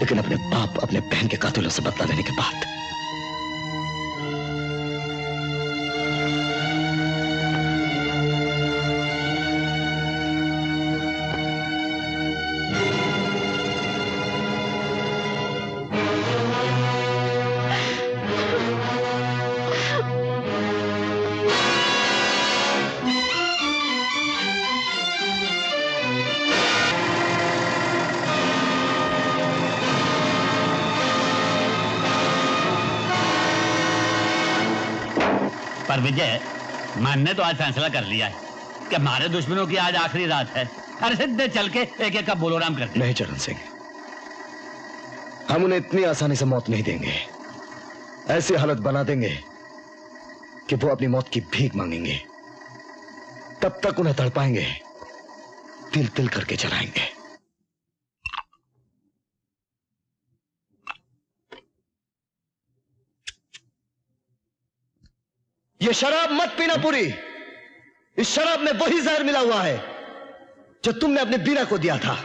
लेकिन अपने बाप, अपने बहन के कातिलों से बदला लेने के बाद। पर विजय, मैंने तो आज फैसला कर लिया है कि हमारे दुश्मनों की आज आखिरी रात है। अरे सीधे चल के एक एक का बोलोराम कर दे। नहीं चरण सिंह, हम उन्हें इतनी आसानी से मौत नहीं देंगे। ऐसी हालत बना देंगे कि वो अपनी मौत की भीख मांगेंगे। तब तक उन्हें तड़पाएंगे, तिल तिल करके जलाएंगे। ये शराब मत पीना पूरी। इस शराब में वही जहर मिला हुआ है जो तुमने अपने बीना को दिया था।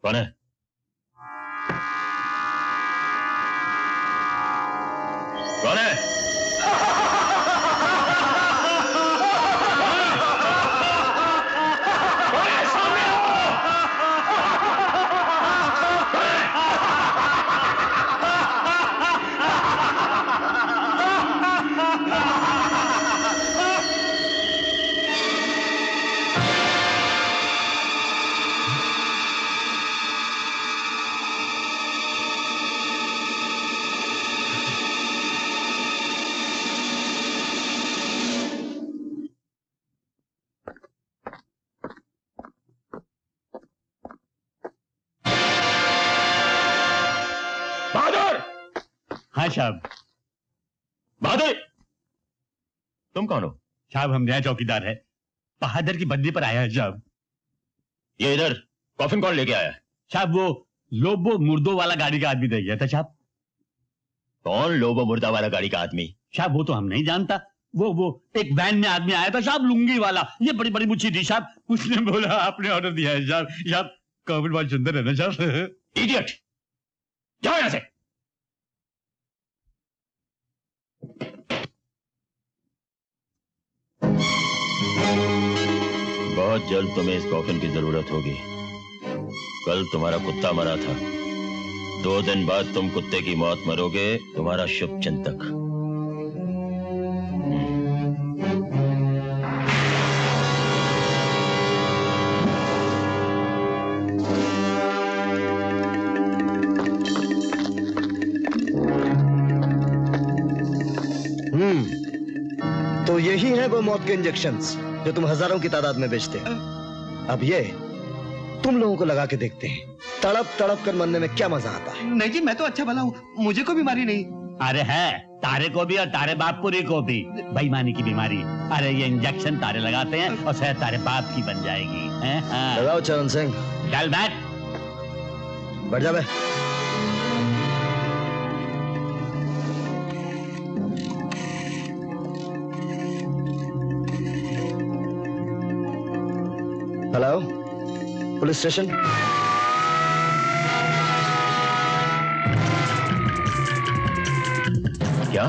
कौन है? कौन है? हाँ साहब। बहादुर, तुम कौन हो? साहब हम नया चौकीदार है, बहादुर की बदली पर आया है साहब। ये इधर कॉफिन कौन लेके आया? साहब वो लोबो मुर्दो वाला गाड़ी का आदमी दे गया था साहब। कौन लोबो मुर्दा वाला गाड़ी का आदमी? साहब वो तो हम नहीं जानता। वो एक वैन में आदमी आया था साहब, लुंगी वाला, ये बड़ी बड़ी मुच्छी थी साहब। उसने बोला आपने ऑर्डर दिया है साहब। साहब कॉफिन बहुत सुंदर है ना साहब। इडियट, जाओ यहां से। बहुत जल्द तुम्हें इस कॉफिन की जरूरत होगी। कल तुम्हारा कुत्ता मरा था, 2 दिन बाद तुम कुत्ते की मौत मरोगे। तुम्हारा शुभ चिंतक। तो यही है वो मौत के इंजेक्शंस जो तुम हजारों की तादाद में बेचते हो। अब ये तुम लोगों को लगा के देखते हैं, तड़प तड़प कर मरने में क्या मजा आता है। नहीं जी, मैं तो अच्छा भला हूँ, मुझे कोई बीमारी नहीं। अरे है, तारे को भी और तारे बापपुरी को भी बेईमानी की बीमारी। अरे ये इंजेक्शन तारे लगाते हैं और शायद तारे बाप की बन जाएगी। हाँ। लगाओ चरण सिंह। चल बैठ। बढ़ जा बे। Hello, police station. क्या?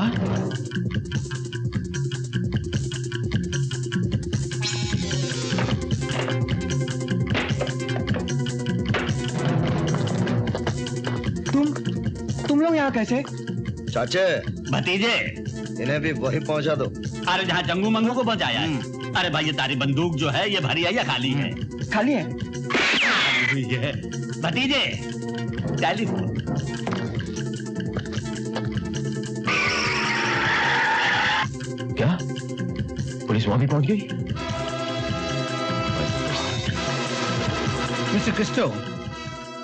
तुम लोग यहाँ कैसे? चाचे, भतीजे, इन्हें भी वही पहुंचा दो। अरे जहाँ जंगू मंगू को पहुंचाया है। अरे भाई ये तारी बंदूक जो है ये भरी है या खाली है? खाली है। हुई है। भतीजे टेलीफोन। क्या पुलिस वहां भी पहुंच गई? मिस्टर क्रिस्टो,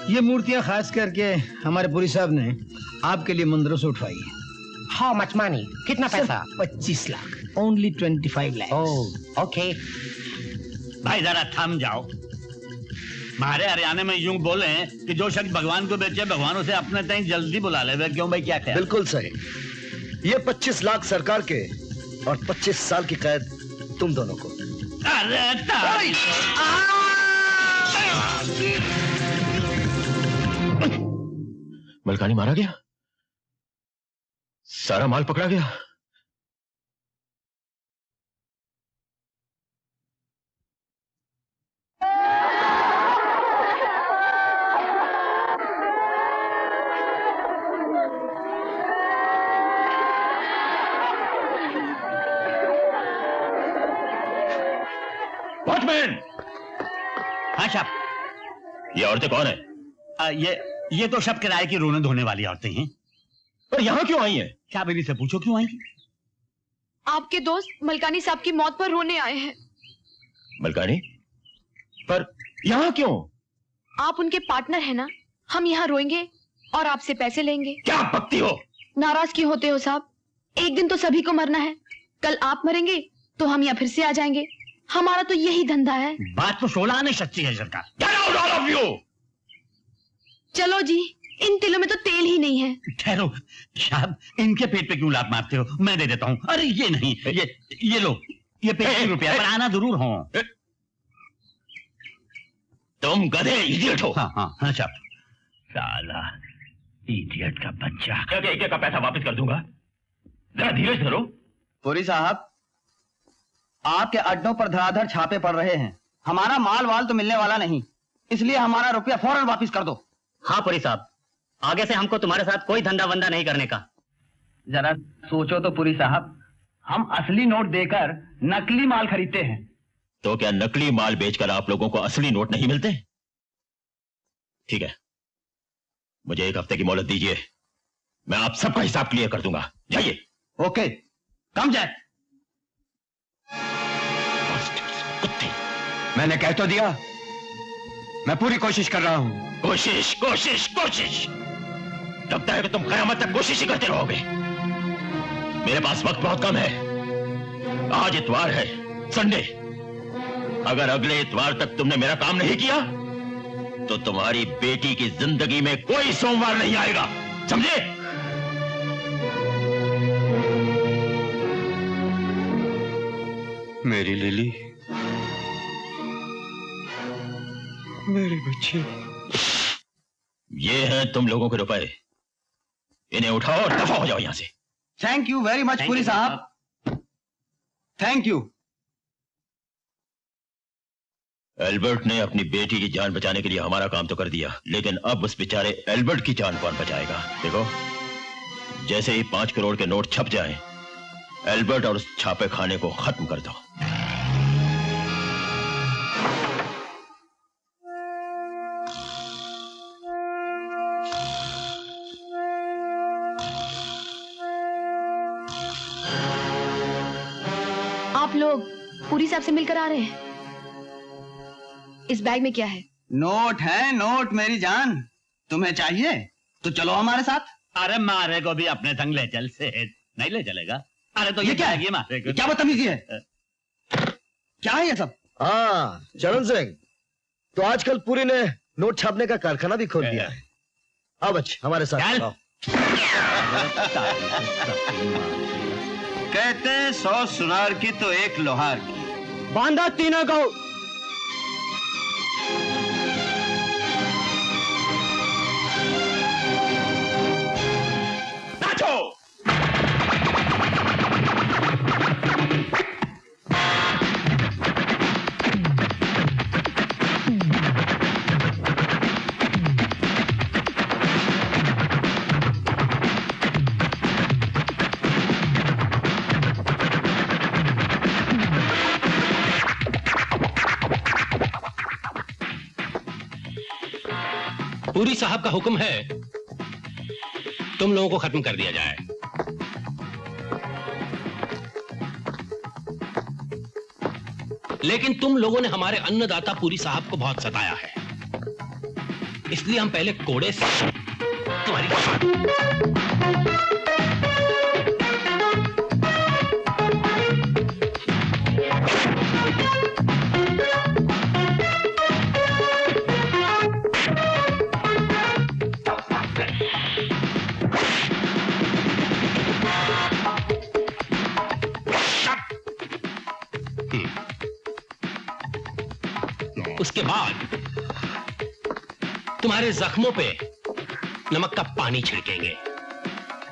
ये मूर्तियां खास करके हमारे पुरी साहब ने आपके लिए मंदिरों से उठवाई है। How much money? कितना पैसा? 25 लाख। ओनली 25 लाख। ओके। भाई जरा थम जाओ। हमारे हरियाणा में यूं बोले कि जो शख्स भगवान को बेचे भगवान उसे अपने तक जल्दी बुला ले। क्यों भाई, क्या ख्याल? बिल्कुल सही। ये 25 लाख सरकार के और 25 साल की कैद तुम दोनों को। अरे मलकानी मारा गया, सारा माल पकड़ा गया। वॉचमैन! हाँ साहब। ये औरतें कौन है? ये तो सब किराए की रोने धोने वाली औरतें हैं। पर यहाँ क्यों आई हैं? क्या बेबी से पूछो क्यों आई? आपके दोस्त मलकानी साहब की मौत पर रोने आए हैं। मलकानी? पर यहाँ क्यों? आप उनके पार्टनर हैं ना, हम यहाँ रोएंगे और आपसे पैसे लेंगे। क्या बकती हो? नाराज क्यों होते हो साहब? एक दिन तो सभी को मरना है। कल आप मरेंगे तो हम यहाँ फिर से आ जाएंगे। हमारा तो यही धंधा है। बात तो 16 आने सच्ची है सरकार। चलो जी, इन तिलों में तो तेल ही नहीं है। ठहरो साहब, इनके पेट पे क्यों लात मारते हो? मैं दे देता हूँ। अरे ये नहीं, ये लो, ये 25 रुपया, पर आना जरूर हो। तुम गधे, इडियट हो। हाँ हाँ हाँ साहब। साला इडियट का बच्चा। क्या एक का पैसा वापस कर दूंगा? जरा धीरे से करो। पुरी साहब, आपके अड्डों पर धड़ाधड़ छापे पड़ रहे हैं। हमारा माल वाल तो मिलने वाला नहीं, इसलिए हमारा रुपया फौरन वापस कर दो। हाँ पुरी साहब, आगे से हमको तुम्हारे साथ कोई धंधा वंदा नहीं करने का। जरा सोचो तो पुरी साहब, हम असली नोट देकर नकली माल खरीदते हैं। तो क्या नकली माल बेचकर आप लोगों को असली नोट नहीं मिलते? ठीक है, मुझे 1 हफ्ते की मोहलत दीजिए, मैं आप सबका हिसाब क्लियर कर दूंगा। जाइए। ओके, कम जाए। मैंने कह तो दिया, मैं पूरी कोशिश कर रहा हूं। कोशिश कोशिश कोशिश, लगता है कि तुम कयामत तक कोशिश ही करते रहोगे। मेरे पास वक्त बहुत कम है। आज इतवार है, संडे। अगर अगले इतवार तक तुमने मेरा काम नहीं किया तो तुम्हारी बेटी की जिंदगी में कोई सोमवार नहीं आएगा, समझे? मेरी लिली, मेरे बच्चे। ये हैं तुम लोगों के रुपए, इन्हें उठाओ और दफा हो जाओ यहां से। Thank you very much Puri साहब, थैंक यू। एल्बर्ट ने अपनी बेटी की जान बचाने के लिए हमारा काम तो कर दिया, लेकिन अब उस बेचारे एल्बर्ट की जान कौन बचाएगा? देखो, जैसे ही 5 करोड़ के नोट छप जाएं, एल्बर्ट और उस छापे खाने को खत्म कर दो। आप लोग पुरी साहब से मिलकर आ रहे हैं? इस बैग में क्या है? नोट है, नोट मेरी जान। तुम्हें चाहिए तो चलो हमारे साथ। अरे मारे को भी अपने संग ले चल से नहीं ले चलेगा। अरे तो ये क्या है? मारे को क्या बदतमीजी है? क्या है ये सब? हाँ चरण सिंह, तो आजकल पुरी ने नोट छापने का कारखाना भी खोल दिया है। अब हमारे साथ आओ। कहते 100 सुनार की तो 1 लोहार की। बांधा तीनों को। पूरी साहब का हुक्म है तुम लोगों को खत्म कर दिया जाए। लेकिन तुम लोगों ने हमारे अन्नदाता पूरी साहब को बहुत सताया है, इसलिए हम पहले कोड़े से तुम्हारी उसके बाद तुम्हारे जख्मों पे नमक का पानी छिड़केंगे।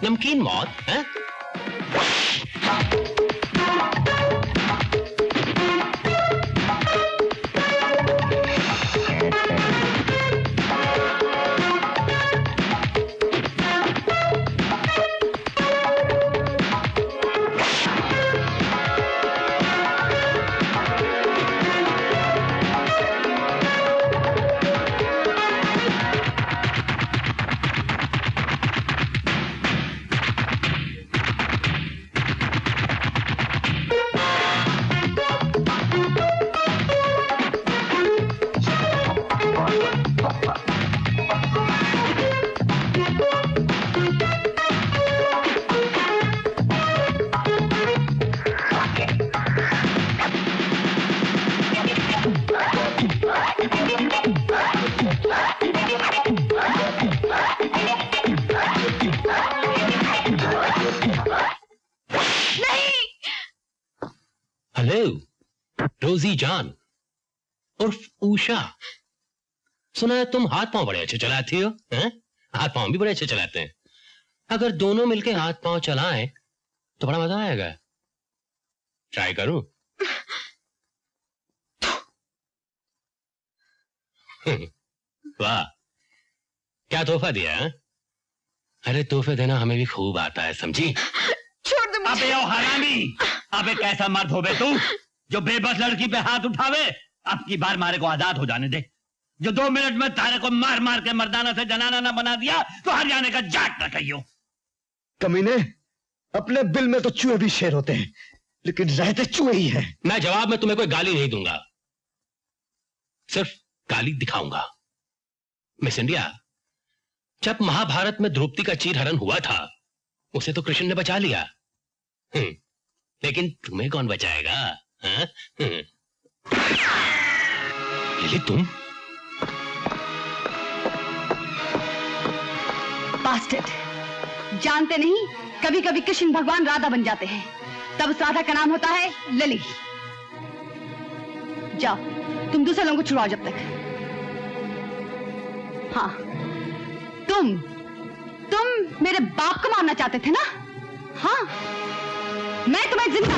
नमकीन मौत है? रोजी जान उर्फ उषा, सुना है तुम हाथ पांव बड़े अच्छे चलाती हो, हैं? हाथ पांव भी बड़े अच्छे चलाते हैं। अगर दोनों मिलके हाथ पांव चलाएं तो बड़ा मजा आएगा। ट्राई करूं? वाह, क्या तोहफा दिया है? अरे तोहफे देना हमें भी खूब आता है, समझी? छोड़ दो मुझे। अबे ओ हरामी, अबे कैसा मर्द हो बे तू जो बेबस लड़की पे हाथ उठावे। अब की बार मारे को आजाद हो जाने दे। जो 2 मिनट में तारे को मार मार के मर्दाना से जनाना ना बना दिया तो हरियाणे का जाट न कहियो। कमीने, अपने बिल में तो चूहे भी शेर होते हैं, लेकिन रहते चूहे ही हैं। मैं जवाब में तुम्हें कोई गाली नहीं दूंगा, सिर्फ गाली दिखाऊंगा। मिस इंडिया, जब महाभारत में द्रौपदी का चीरहरण हुआ था उसे तो कृष्ण ने बचा लिया, लेकिन तुम्हें कौन बचाएगा? हाँ? लिली तुम? बास्टर्ड, जानते नहीं कभी कभी कृष्ण भगवान राधा बन जाते हैं, तब उस राधा का नाम होता है लिली। जाओ तुम दूसरे लोगों को छुड़ाओ जब तक। हाँ, तुम मेरे बाप को मारना चाहते थे ना? हाँ, मैं तुम्हें जिंदा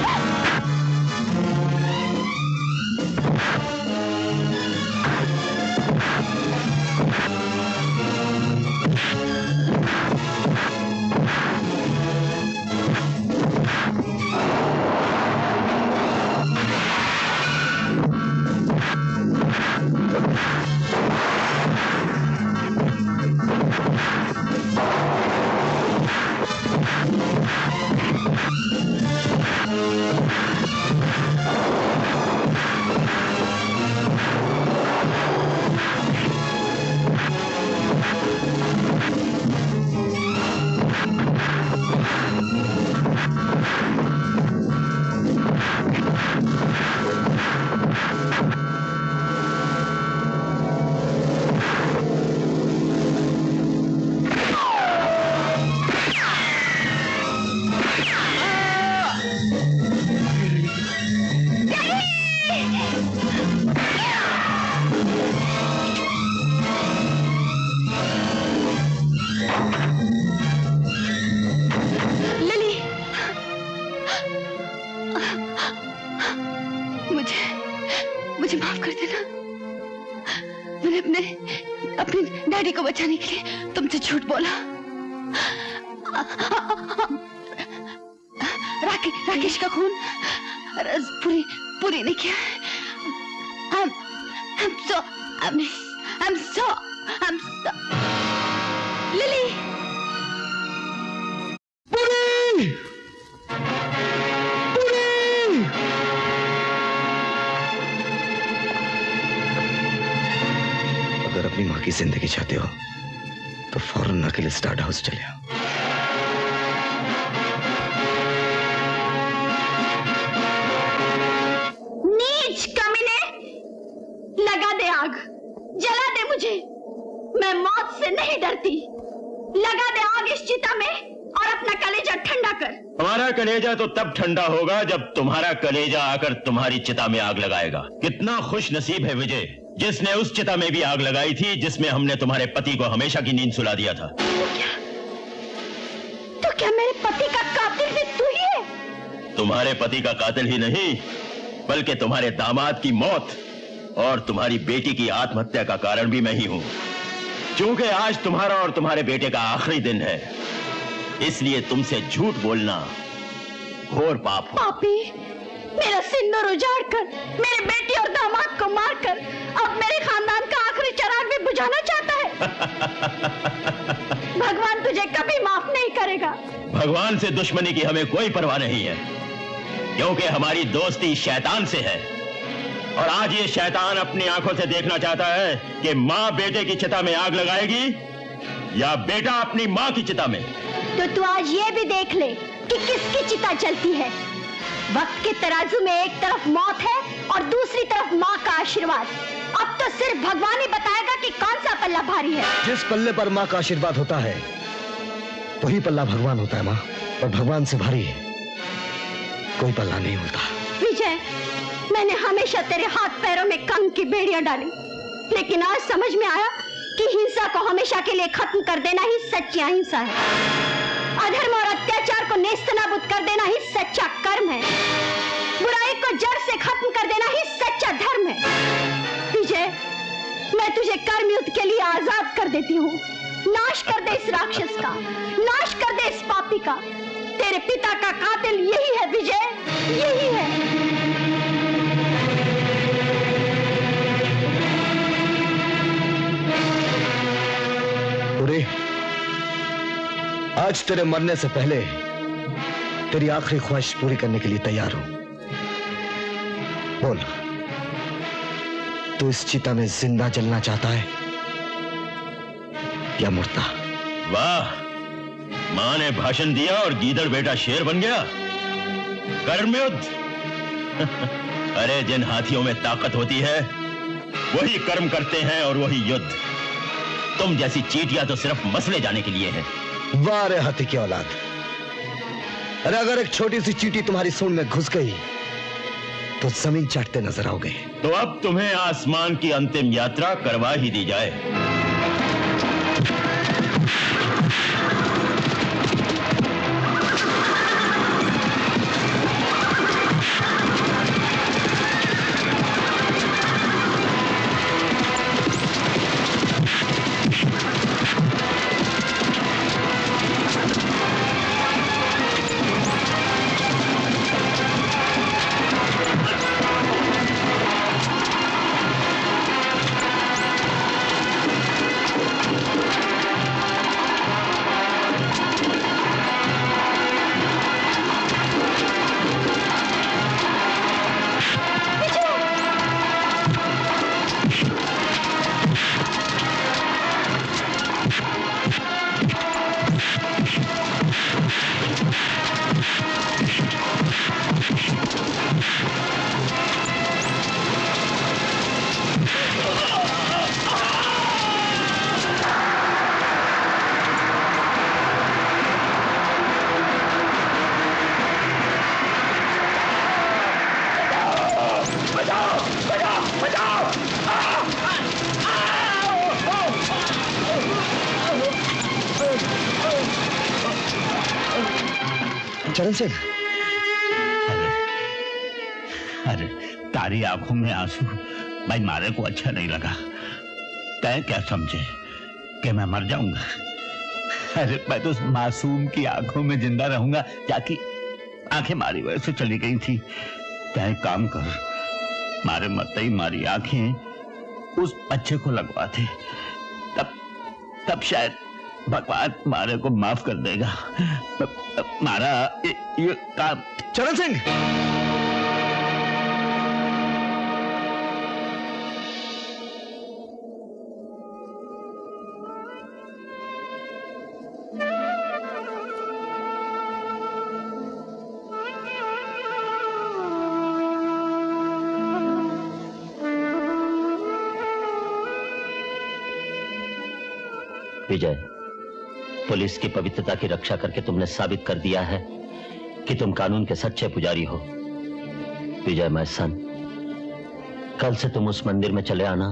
बचाने के लिए तुमसे झूठ बोला। राकेश का खून पूरी नहीं किया। लिली। पुरी! पुरी! अगर अपनी माँ की जिंदगी चाहते हो तो फौरन अकेले स्टार्ट हाउस चले आओ। नीच कमीने, लगा दे आग, जला दे मुझे। मैं मौत से नहीं डरती। लगा दे आग इस चिता में और अपना कलेजा ठंडा कर। हमारा कलेजा तो तब ठंडा होगा जब तुम्हारा कलेजा आकर तुम्हारी चिता में आग लगाएगा। कितना खुश नसीब है विजय, जिसने उस चिता में भी आग लगाई थी जिसमें हमने तुम्हारे पति को हमेशा की नींद सुला दिया था। तो क्या मेरे पति का कातिल भी तू ही है? तुम्हारे पति का कातिल ही नहीं, बल्कि तुम्हारे दामाद की मौत और तुम्हारी बेटी की आत्महत्या का कारण भी मैं ही हूं। क्योंकि आज तुम्हारा और तुम्हारे बेटे का आखिरी दिन है, इसलिए तुमसे झूठ बोलना घोर पाप हो। पापी, मेरा सिंदूर उजाड़कर, मेरे बेटी और दामाद को मारकर अब मेरे खानदान का आखिरी चिराग भी बुझाना चाहता है। भगवान तुझे कभी माफ नहीं करेगा। भगवान से दुश्मनी की हमें कोई परवाह नहीं है, क्योंकि हमारी दोस्ती शैतान से है। और आज ये शैतान अपनी आंखों से देखना चाहता है कि माँ बेटे की चिता में आग लगाएगी या बेटा अपनी माँ की चिता में। तो तू आज ये भी देख ले कि किसकी चिता चलती है। वक्त के तराजू में एक तरफ मौत है और दूसरी तरफ माँ का आशीर्वाद। अब तो सिर्फ भगवान ही बताएगा कि कौन सा पल्ला भारी है। जिस पल्ले पर माँ का आशीर्वाद होता है वही पल्ला भगवान होता है माँ, और भगवान से भारी है कोई पल्ला नहीं होता। विजय, मैंने हमेशा तेरे हाथ पैरों में कंग की बेड़ियां डाली, लेकिन आज समझ में आया कि हिंसा को हमेशा के लिए खत्म कर देना ही सच्ची अहिंसा है। अधर्म और अत्याचार को नेस्तनाबूद कर देना ही सच्चा कर्म है। बुराई को जड़ से खत्म कर देना ही सच्चा धर्म है। विजय, मैं तुझे कर्म युद्ध के लिए आजाद कर देती हूँ। नाश कर दे इस राक्षस का, नाश कर दे इस पापी का। तेरे पिता का कातिल यही है विजय, यही है। पुरी, आज तेरे मरने से पहले तेरी आखिरी ख्वाहिश पूरी करने के लिए तैयार हूं। बोल, तू इस चिता में जिंदा जलना चाहता है या मुर्दा? वाह, मां ने भाषण दिया और गीदड़ बेटा शेर बन गया। कर्मयुद्ध। अरे जिन हाथियों में ताकत होती है वही कर्म करते हैं और वही युद्ध। तुम जैसी चींटियां तो सिर्फ मसले जाने के लिए हैं। वाह रे हाथी की औलाद। अरे अगर एक छोटी सी चींटी तुम्हारी सूंड में घुस गई तो जमीन चाटते नजर आओगे। तो अब तुम्हें आसमान की अंतिम यात्रा करवा ही दी जाए। चरण सिंह, अरे तारी आंखों में आंसू भाई मारे को अच्छा नहीं लगा। तय क्या समझे कि मैं मर जाऊंगा? अरे मैं तो मासूम की आंखों में जिंदा रहूंगा, जाकि आंखें मारी वजह से चली गई थी। तय काम कर, मारे मत ही मारी आंखें उस बच्चे को लगवा दे, तब तब शायद भगवान मारे को माफ कर देगा। मारा ये काम। चरण सिंह, विजय, पुलिस की पवित्रता की रक्षा करके तुमने साबित कर दिया है कि तुम कानून के सच्चे पुजारी हो। विजय माय सन, कल से तुम उस मंदिर में चले आना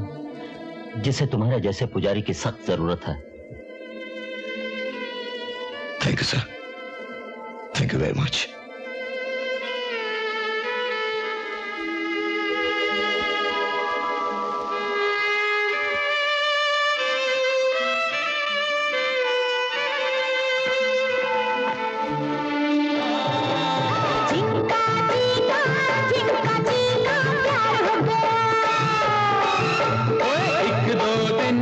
जिसे तुम्हारे जैसे पुजारी की सख्त जरूरत है। Thank you sir, thank you very much.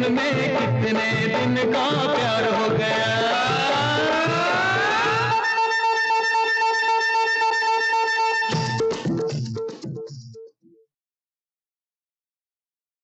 में कितने दिन का प्यार हो गया।